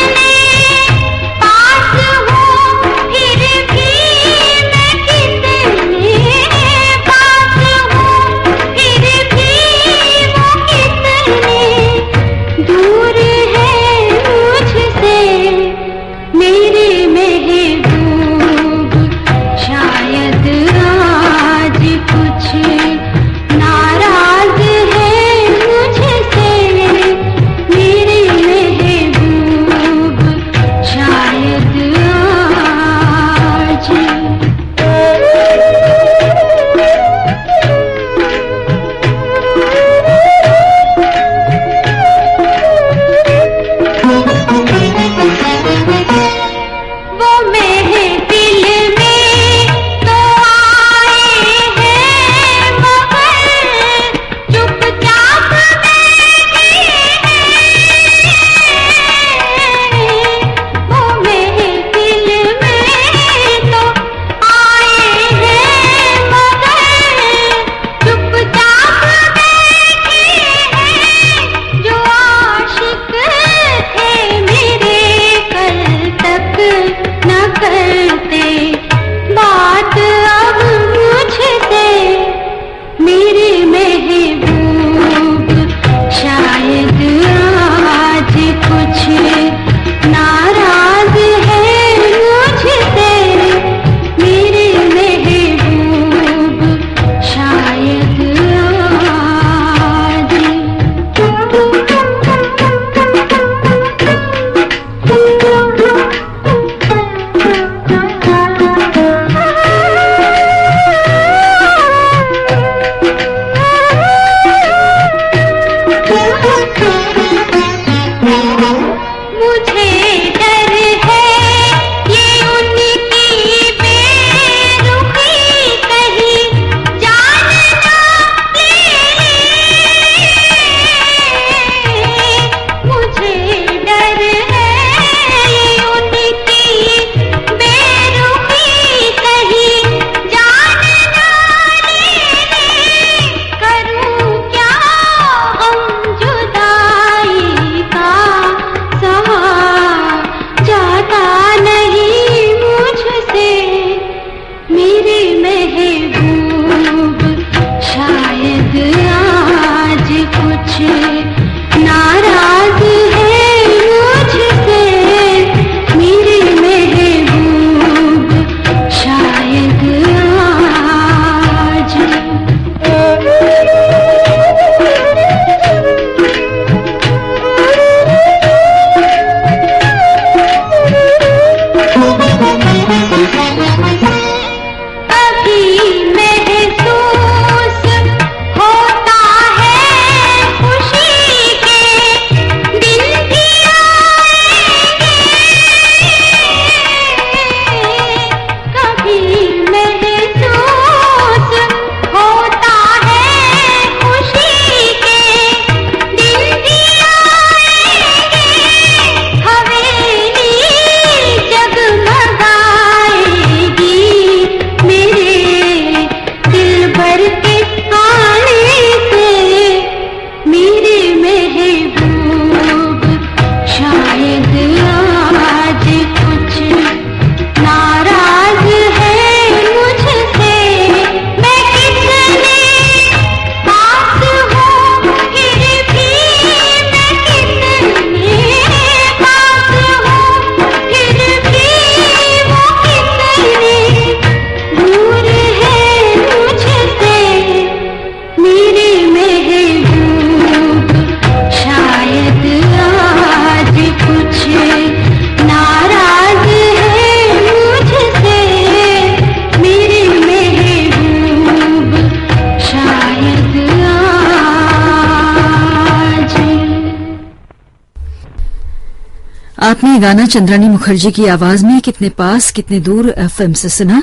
आपने गाना चंद्रानी मुखर्जी की आवाज में कितने पास कितने दूर फिल्म से सुना।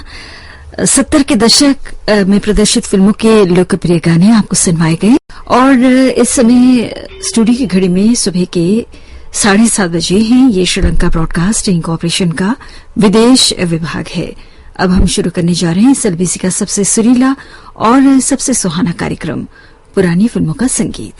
70 के दशक में प्रदर्शित फिल्मों के लोकप्रिय गाने आपको सुनवाए गए और इस समय स्टूडियो की घड़ी में सुबह के 7:30 बजे हैं। ये श्रीलंका ब्रॉडकास्टिंग कॉर्पोरेशन का विदेश विभाग है। अब हम शुरू करने जा रहे हैं एसएलबीसी का सबसे सुरीला और सबसे सुहाना कार्यक्रम पुरानी फिल्मों का संगीत।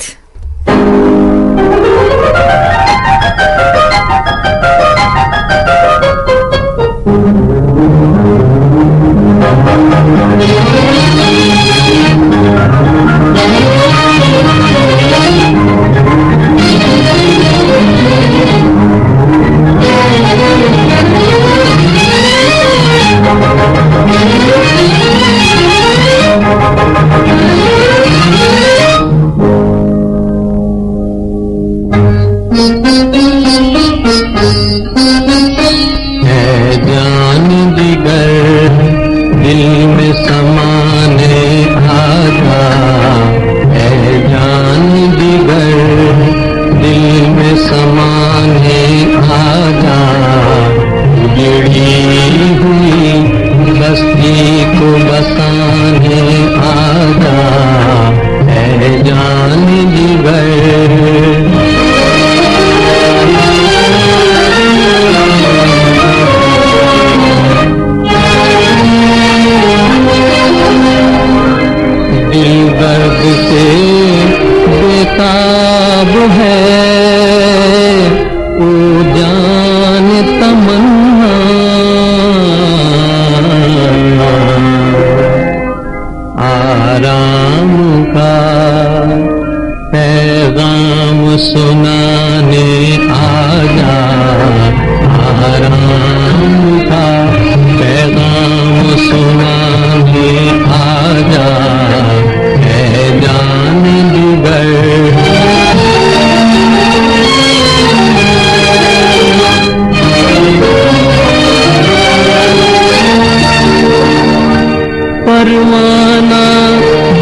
परवाना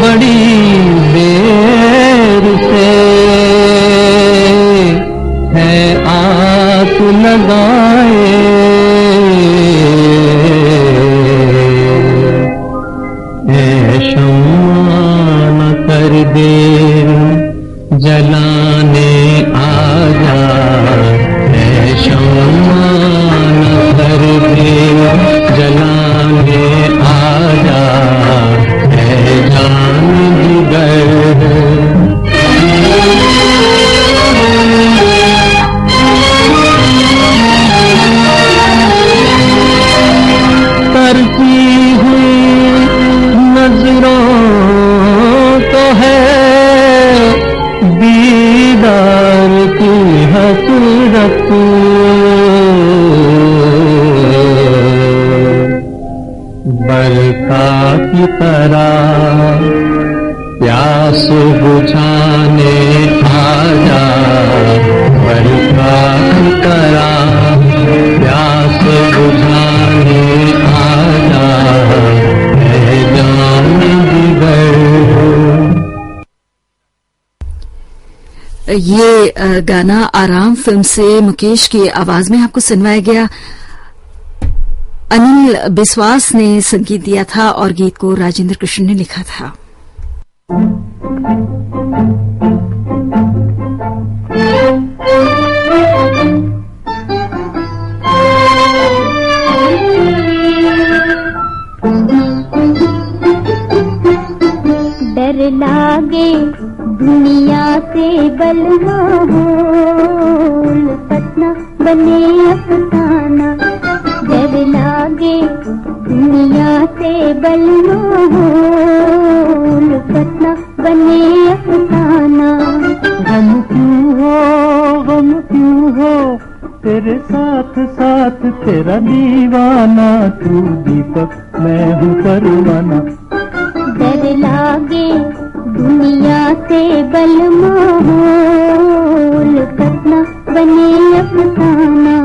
बड़ी देर से है आग लगाए, शम्मा न कर दे जलाने आजा, शम्मा न कर दे जलाने आजा, जान जिगर। करती हुई नजरों तो है दीदार की हसरत, बरखा की तरह प्यास बुझाने आजा, बरखा की तरह प्यास बुझाने आजा, जान जिगर। ये गाना आराम फिल्म से मुकेश की आवाज में आपको सुनवाया गया। अनिल बिस्वास ने संगीत दिया था और गीत को राजेंद्र कृष्ण ने लिखा था। डर लागे दुनिया से बलवा हो, पतना बने अफसाना, डर लागे दुनिया से बलवा हो, पतना बने अफसाना। गम क्यों हो तेरे साथ साथ तेरा दीवाना, तू दीपक मैं हूँ परवाना। डर लागे दुनिया से बलवा हो, पतना बने अफसाना।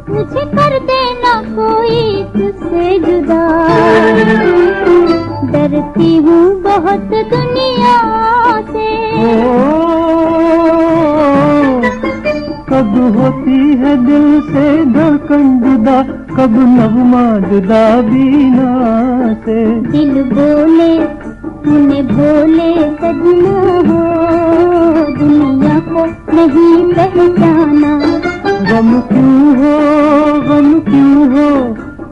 मुझे कर देना कोई तुझसे जुदा, कब नगमा जुदा बीना से। दिल बोले तूने भोले सजना हो, दुनिया को नहीं पहचाना। गम क्यों हो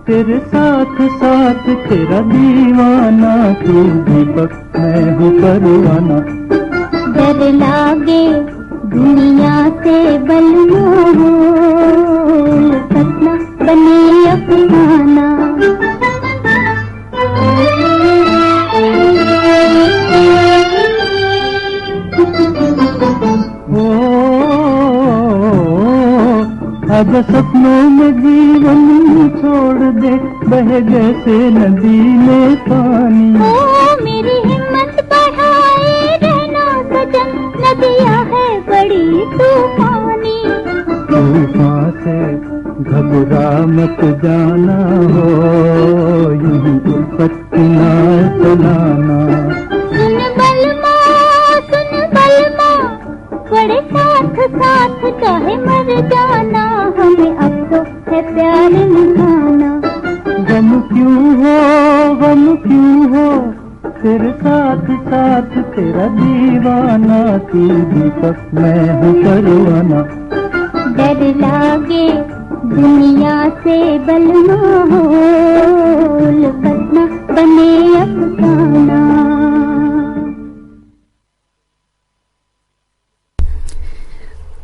तेरे साथ साथ तेरा दीवाना, तू दीपक मैं हूँ परवाना। डर लागे दुनिया से बलना हो, सपना बने अफसाना। अब सपनों में जीवन छोड़ दे, बह जैसे नदी में पानी। ओ मेरी हिम्मत बढ़ाए रहना सजन, नदियाँ है बड़ी तूफानी। तूफान से घबरा मत जाना हो, यूं पत्तियाँ चलाना। सुन बलमा बड़े साथ साथ चाहे मर जाना, हमें अब तो है प्यार निभाना। गम क्यों हो तेरे साथ साथ तेरा दीवाना, तू दीपक मैं हूँ परवाना। डर लागे दुनिया से बलना हो, बसना बने अफसाना।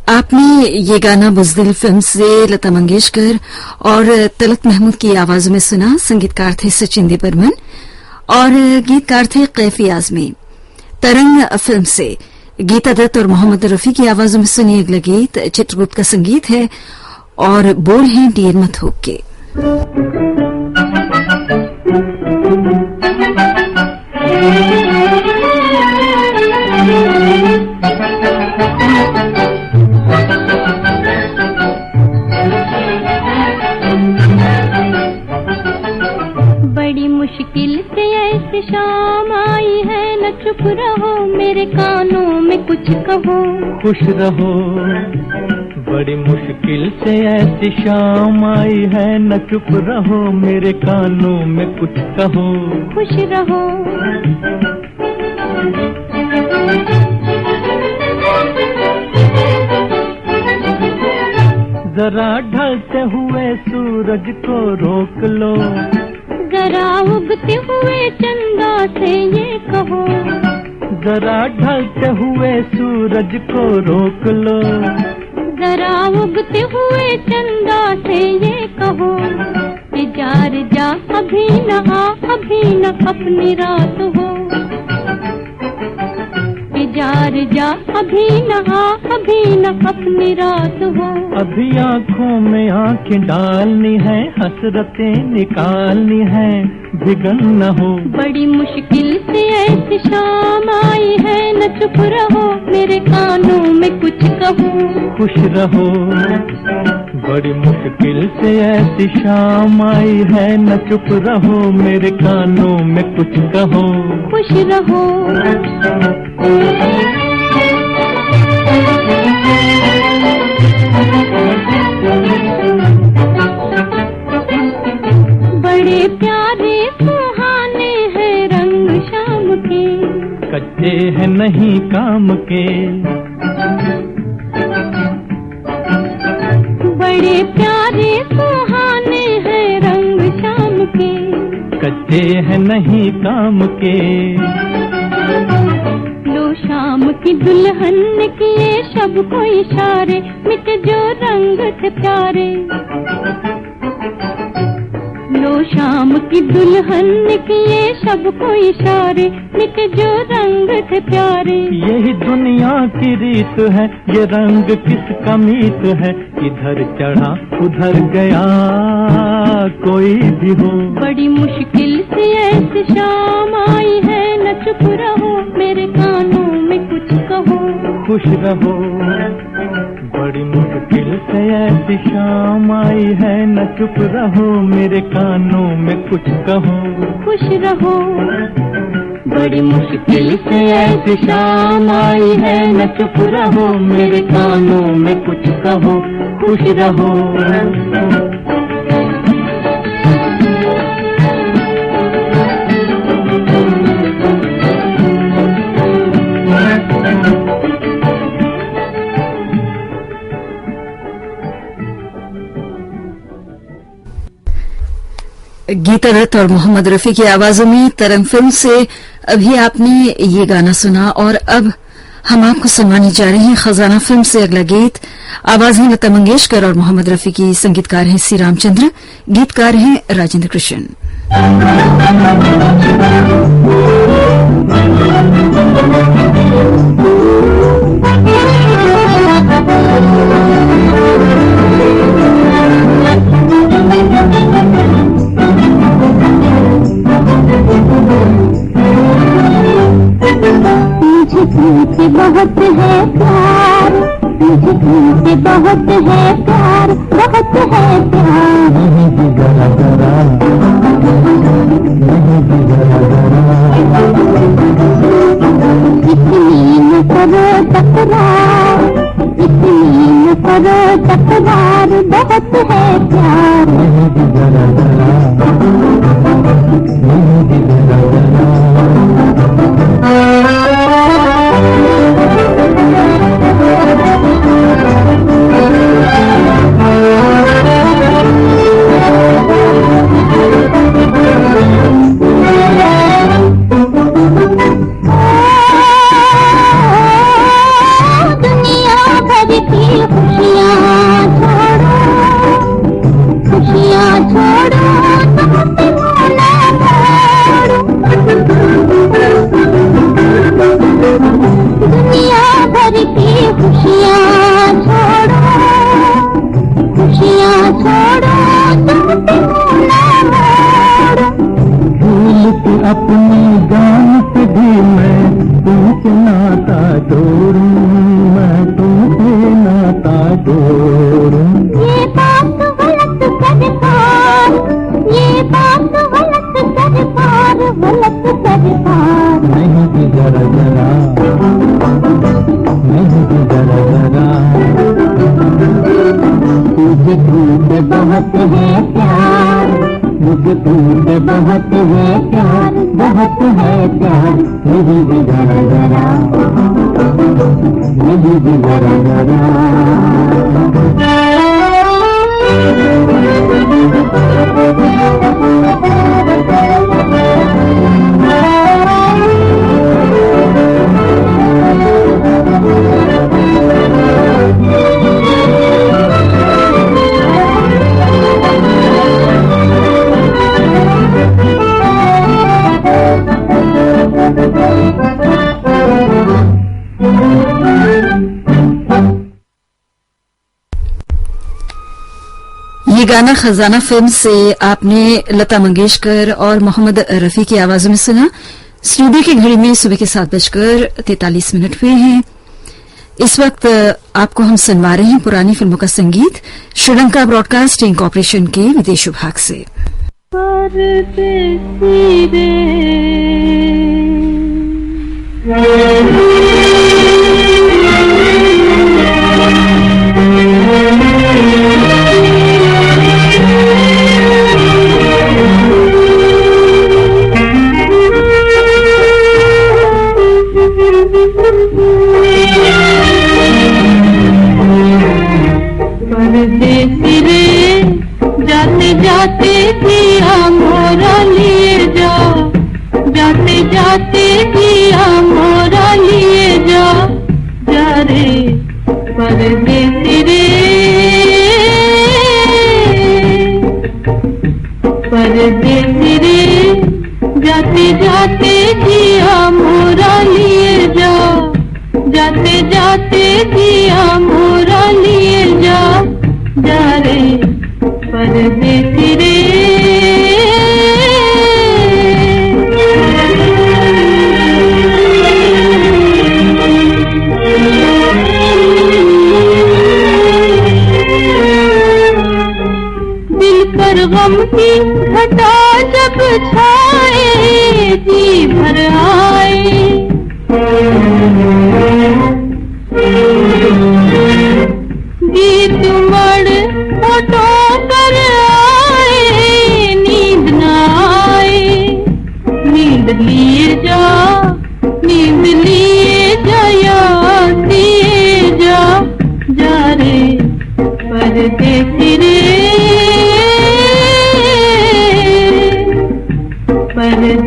आपने ये गाना बुज़दिल फिल्म से लता मंगेशकर और तलत महमूद की आवाजों में सुना। संगीतकार थे सचिन दी बर्मन और गीतकार थे कैफी आजमी। तरंग फिल्म से गीता दत्त और मोहम्मद रफी की आवाजों में सुनिए अगला गीत। चित्रगुप्त का संगीत है और बोल हैं डीएन मथोक के। बड़ी मुश्किल से ऐसी शाम आई है, न चुप रहो मेरे कानों में कुछ कहो। खुश रहो बड़ी मुश्किल से ऐसी शाम आई है, न चुप रहो मेरे कानों में कुछ कहो। खुश रहो जरा ढलते हुए सूरज को रोक लो, जरा उगते हुए चंदा से ये कहो। जरा ढलते हुए सूरज को रोक लो, जरा उगते हुए चंदा से ये कहो। जार जा अभी न आ, अभी न अपनी रात हो। जार जा अभी न आ, अभी न अपनी रात हो। अभी आँखों में आँखें डालनी है, हसरतें निकालनी है, भिगन न हो। बड़ी मुश्किल से ऐसी शाम आई है, न चुप रहो मेरे कानों में कुछ कहो। खुश रहो बड़ी मुश्किल से ऐसी शाम आई है, न चुप रहो मेरे कानों में कुछ कहो। खुश रहो बड़े प्यारे सुहाने हैं रंग शाम के, कच्चे हैं नहीं काम के। बड़े प्यारे सुहाने हैं रंग शाम के, कच्चे हैं नहीं काम के। लो शाम की दुल्हन ने किए शब को इशारे, मिट जो रंग थे प्यारे। लो शाम की दुल्हन ने किए शब को इशारे, मिट जो रंग थे प्यारे। यही दुनिया की रीत है, ये रंग किसका मीत है, इधर चढ़ा उधर गया कोई भी हो। बड़ी मुश्किल से ऐसी शाम आई है, न चुप रहो मेरे कानों में कुछ कहो। खुश रहो बड़ी मुश्किल से ऐसी शाम आई है, न चुप रहो मेरे कानों में कुछ कहो। खुश रहो बड़ी मुश्किल से ऐसी शाम आई है, न चुप रहो मेरे कानों में कुछ कहो। खुश रहो गीता दत्त और मोहम्मद रफी की आवाजों में तरंग फिल्म से अभी आपने ये गाना सुना और अब हम आपको सुनवाने जा रहे हैं खजाना फिल्म से अगला गीत। आवाज है लता मंगेशकर और मोहम्मद रफी की, संगीतकार हैं सी रामचंद्र, गीतकार हैं राजेंद्र कृष्ण। तुमसे बहुत है प्यार, मुझे तुमसे बहुत है प्यार, बहुत है प्यार। नहीं जरा जरा, नहीं जरा जरा, इतनी न करो तकरार, इतनी न करो तकरार, बहुत है प्यार। नहीं जरा जरा, नहीं जरा जरा। अपनी जान से भी मैं तुमसे नाता जोड़ूं, मैं तुमसे नाता जोड़ूं। ये बात गलत कर पार, ये बात गलत कर पार, गलत कर पार। नहीं भी जरा जरा, नहीं भी जरा जरा, तुझे तुमसे बहुत है प्यार, मुझे तुमसे बहुत है प्यार, बहुत है प्यार। नहीं भी जरा जरा, नहीं भी जरा जरा। ये गाना खजाना फिल्म से आपने लता मंगेशकर और मोहम्मद रफी की आवाजों में सुना। स्टूडियो की घड़ी में सुबह के 7:43 हुए हैं। इस वक्त आपको हम सुनवा रहे हैं पुरानी फिल्मों का संगीत श्रीलंका ब्रॉडकास्टिंग कॉर्पोरेशन के विदेश विभाग से। परदेसी रे जाते जाते पिया मोरा लिए जा, जाते जाते पिया मोरा लिए जा, जा रे परदेसी रे, परदेसी रे जाते जाते पिया मोरा लिए जा, जाते जाते पिया मोरा लिए जा, जा रे परदेसी रे। दिल पर गम की घटा जब छाए, जी भर आए, गीत मड़ फोटो कर आए, नींद न आए, नींद लिए जा, नींद लिए जा, याद दिए जा, जा रे परदेसी रे।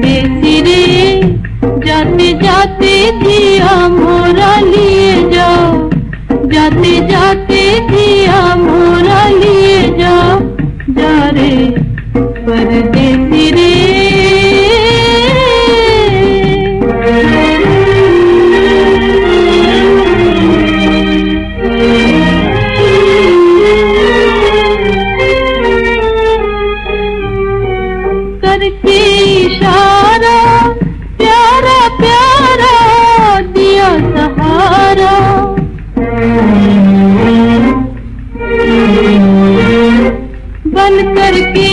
परदेसी रे जाते जाते जिया मोरा लिए जाओ, जाते जाते जिया मोरा लिए जाओ, जा रे परदेसी रे। करके इशारा प्यारा प्यारा दिया सहारा, बन करके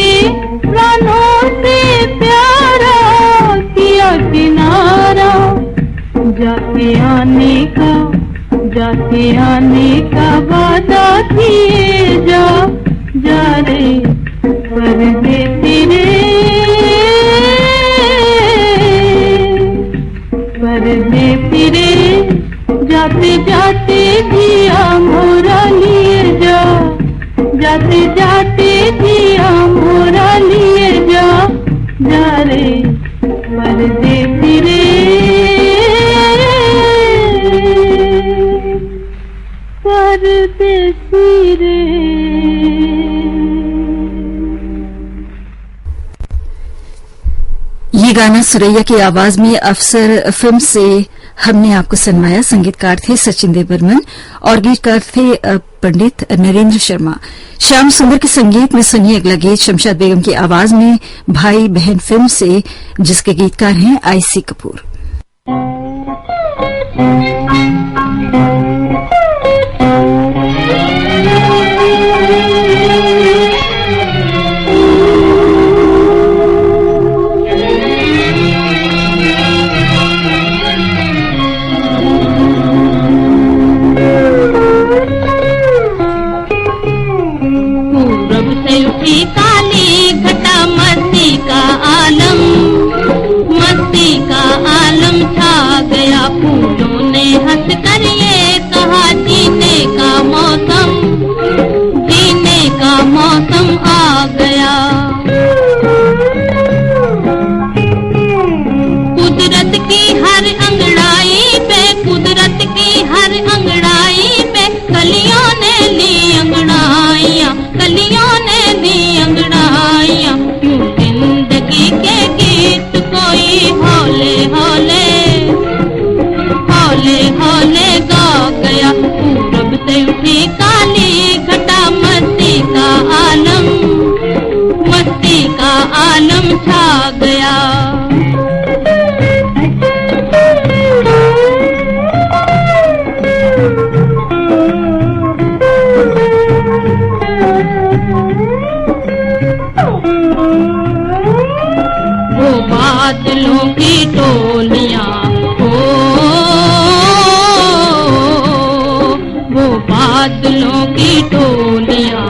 प्राणों से प्यारा किया किनारा, जाके आने का वादा किए जा, जा रे परदेसी रे, परदेसी रे जाते जाते जिया मोरा लिए जा, जाते जाते जिया मोरा लिए जा, जा रे परदेसी रे, परदेसी रे। ये गाना सुरैया की आवाज में अफसर फिल्म से हमने आपको सुनवाया। संगीतकार थे सचिन देव बर्मन और गीतकार थे पंडित नरेंद्र शर्मा। श्याम सुंदर के संगीत में सुनिए अगला गीत शमशाद बेगम की आवाज में भाई बहन फिल्म से, जिसके गीतकार हैं आईसी कपूर। काली घटा मस्ती का आलम, मस्ती का आलम छा गया, फूलों ने हंस कर ये कहा जीने का मौसम, जीने का मौसम आ गया। कुदरत की हर अंगड़ाई पे, कुदरत की हर अंगड़ाई पे कलियों ने ली अंगड़ाइयां, कलियों ने दी अंगड़ाइयां, यूं जिंदगी के गीत कोई हौले हौले, हौले हौले गा गया। पूरब से उठी काली घटा मस्ती का आलम, मस्ती का आलम छा गया। बादलों की टोलियां हो, वो बादलों की टोलियां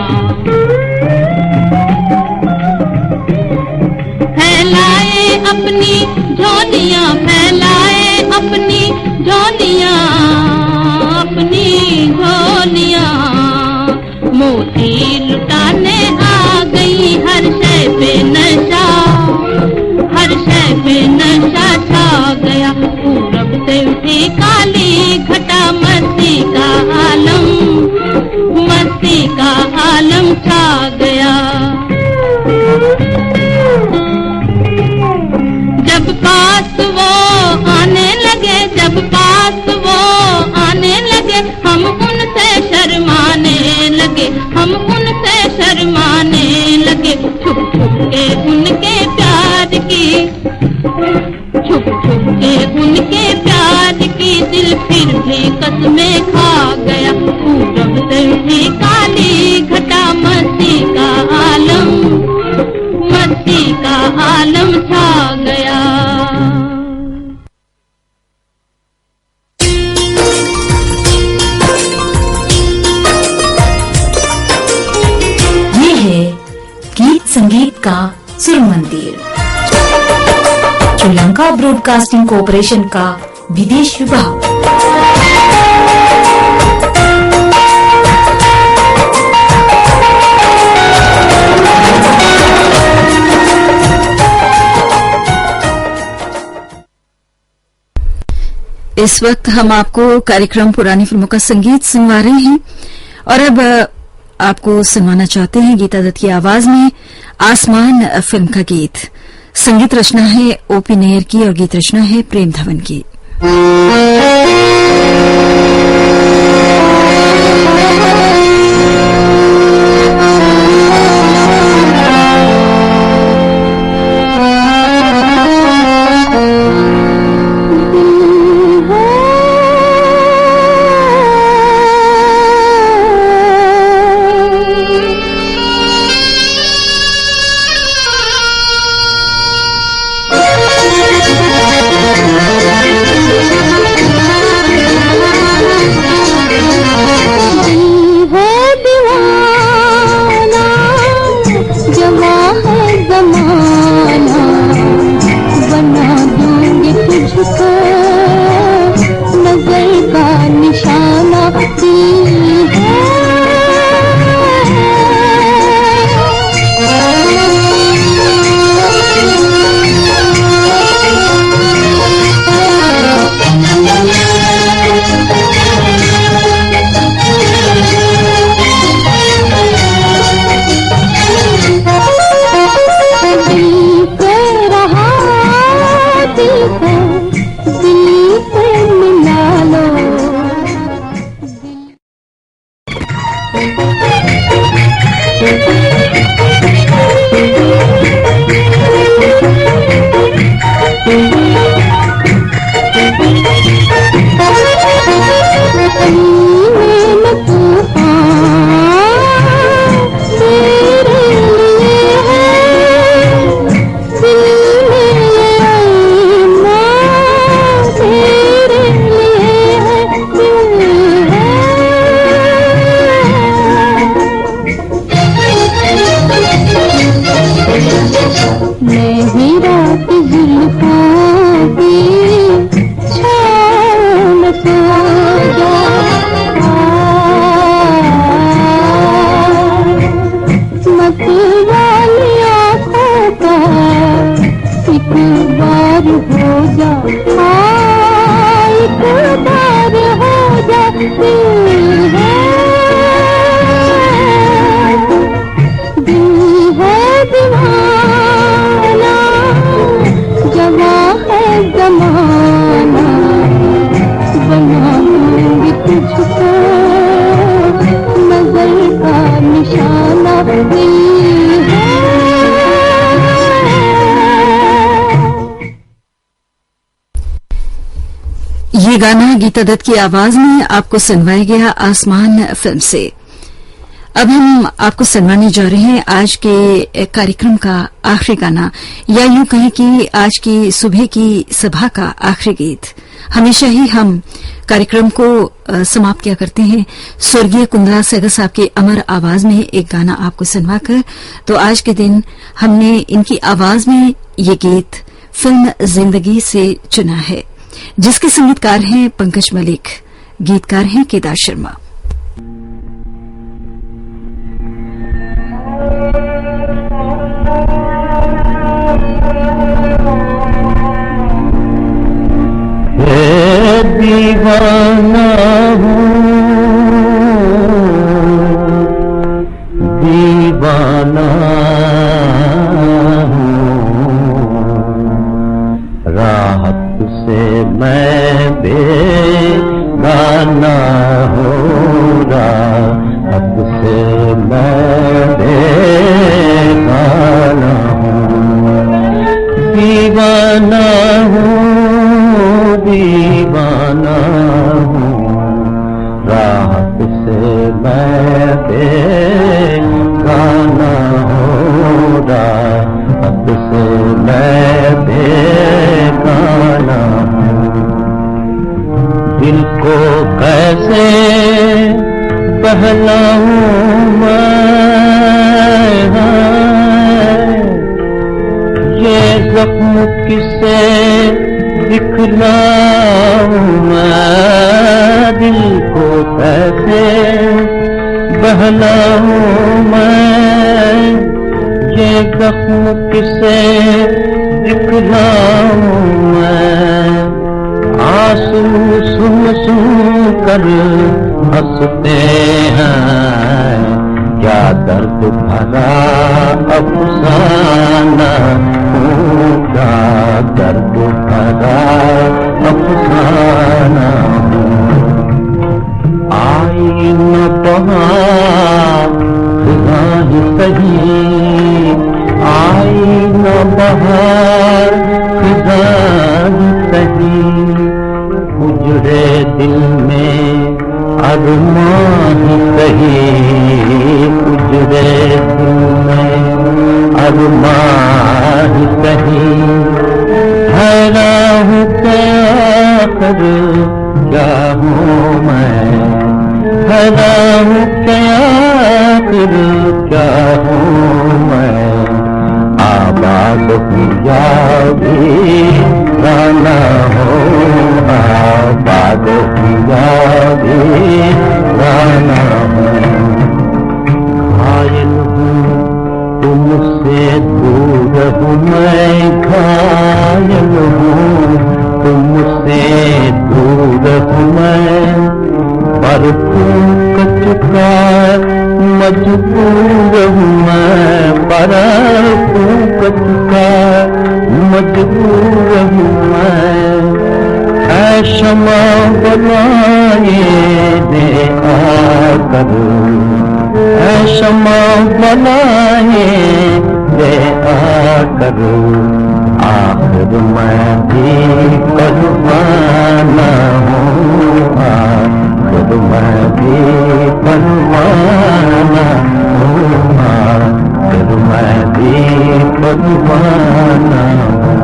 फैलाए अपनी झोलियां, फैलाए अपनी झोलियां, अपनी झोलियां, मोती लुटाने आ गई हर शय पे नशा, हर शय पे नशा छा गया। पूरब से उठी काली घटा मस्ती का आलम, मस्ती का आलम छा गया। जब पास वो आने लगे, जब पास वो आने लगे, हम उनसे शर्माने लगे, हम उनसे शर्माने लगे। छुप छुप के उनके प्यार की, छुप छुप के उनके प्यार की दिल फिर भी कसमें खा गया। पूरब से उठी काली घटा मस्ती का आलम, मस्ती का आलम छा गया। ये है गीत संगीत का सुर मंदिर, श्रीलंका ब्रॉडकास्टिंग कॉरपोरेशन का विदेश विभाग। इस वक्त हम आपको कार्यक्रम पुरानी फिल्मों का संगीत सुनवा रहे हैं और अब आपको सुनवाना चाहते हैं गीता दत्त की आवाज में आसमान फिल्म का गीत। संगीत रचना है ओपी नैयर की और गीत रचना है प्रेम धवन की। ये गाना गीता दत्त की आवाज में आपको सुनवाया गया आसमान फिल्म से। अब हम आपको सुनवाने जा रहे हैं आज के कार्यक्रम का आखिरी गाना, या यूं कहें कि आज की सुबह की सभा का आखिरी गीत। हमेशा ही हम कार्यक्रम को समाप्त किया करते हैं स्वर्गीय कुंदरा सहगल साहब की अमर आवाज में एक गाना आपको सुनवाकर। तो आज के दिन हमने इनकी आवाज में ये गीत फिल्म जिंदगी से चुना है, जिसके संगीतकार हैं पंकज मलिक, गीतकार हैं केदार शर्मा। दीवाना हूँ, दीवाना राहत से मैं बेगाना हूँ, राहत से मैं बेगाना हूँ, दीवाना हूँ, दीवाना हूँ, राहत से मैं बेगाना हूँ, राहत से मैं बेगाना हूँ। दिल को कैसे बहलाऊं मैं, ये जख्म किसे दिखलाऊं मैं, दिल को कैसे बहलाऊं मैं, ये जख्म किसे दिखलाऊं मैं। आंसू आखिर क्या हूँ मैं, हैरान क्या आखिर क्या हूँ मैं, आबाद हूँ या वीराना हूँ, आबाद हूँ या वीराना हूँ, घायल हूँ तुमसे दूर हूँ मैं, घायल हूँ तुमसे दूर हूँ मैं, पर फूक चुका मजबूर हूँ मैं, पर फूक चुका मजबूर हूँ मैं, ऐ क्षमा बनाए दे आकर, ऐ क्षमा बनाए दे आकर, आखिर मैं भी परवाना हूँ, आखिर मैं भी परवाना हूँ, आखिर मैं भी परवाना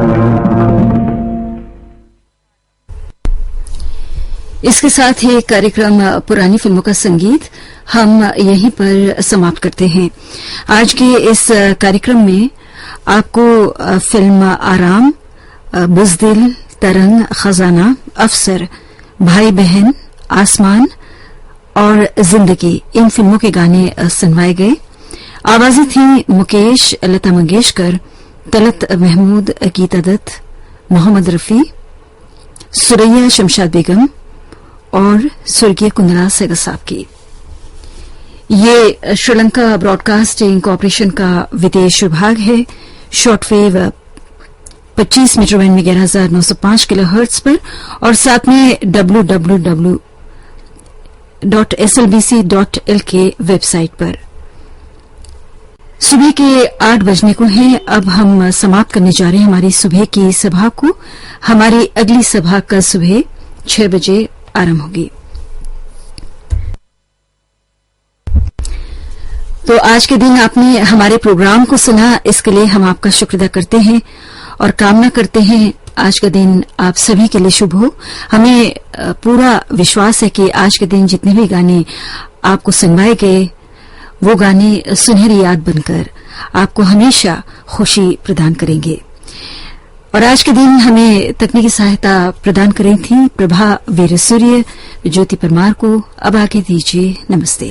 हूँ। इसके साथ ही कार्यक्रम पुरानी फिल्मों का संगीत हम यहीं पर समाप्त करते हैं। आज के इस कार्यक्रम में आपको फिल्म आराम, बुज़दिल, तरंग, खजाना, अफसर, भाई बहन, आसमान और जिंदगी, इन फिल्मों के गाने सुनवाए गए। आवाजें थी मुकेश, लता मंगेशकर, तलत महमूद, गीता दत्त, मोहम्मद रफी, सुरैया शमशाद बेगम और स्वर्गीय कुंदरा सहगल साहब की। ये श्रीलंका ब्रॉडकास्टिंग कॉरपोरेशन का विदेश विभाग है। शॉर्टवेव 25 मीटर बैंड में 11,905 किलोहर्ट्ज पर और साथ में www.slbc.lk वेबसाइट पर। सुबह के 8 बजने को हैं। अब हम समाप्त करने जा रहे हैं हमारी सुबह की सभा को। हमारी अगली सभा कल सुबह 6 बजे आरंभ होगी। तो आज के दिन आपने हमारे प्रोग्राम को सुना, इसके लिए हम आपका शुक्र अदा करते हैं और कामना करते हैं आज का दिन आप सभी के लिए शुभ हो। हमें पूरा विश्वास है कि आज के दिन जितने भी गाने आपको सुनवाए गए वो गाने सुनहरी याद बनकर आपको हमेशा खुशी प्रदान करेंगे। और आज के दिन हमें तकनीकी सहायता प्रदान करी थी प्रभा वीरसूर्य। ज्योति परमार को अब आगे दीजिए नमस्ते।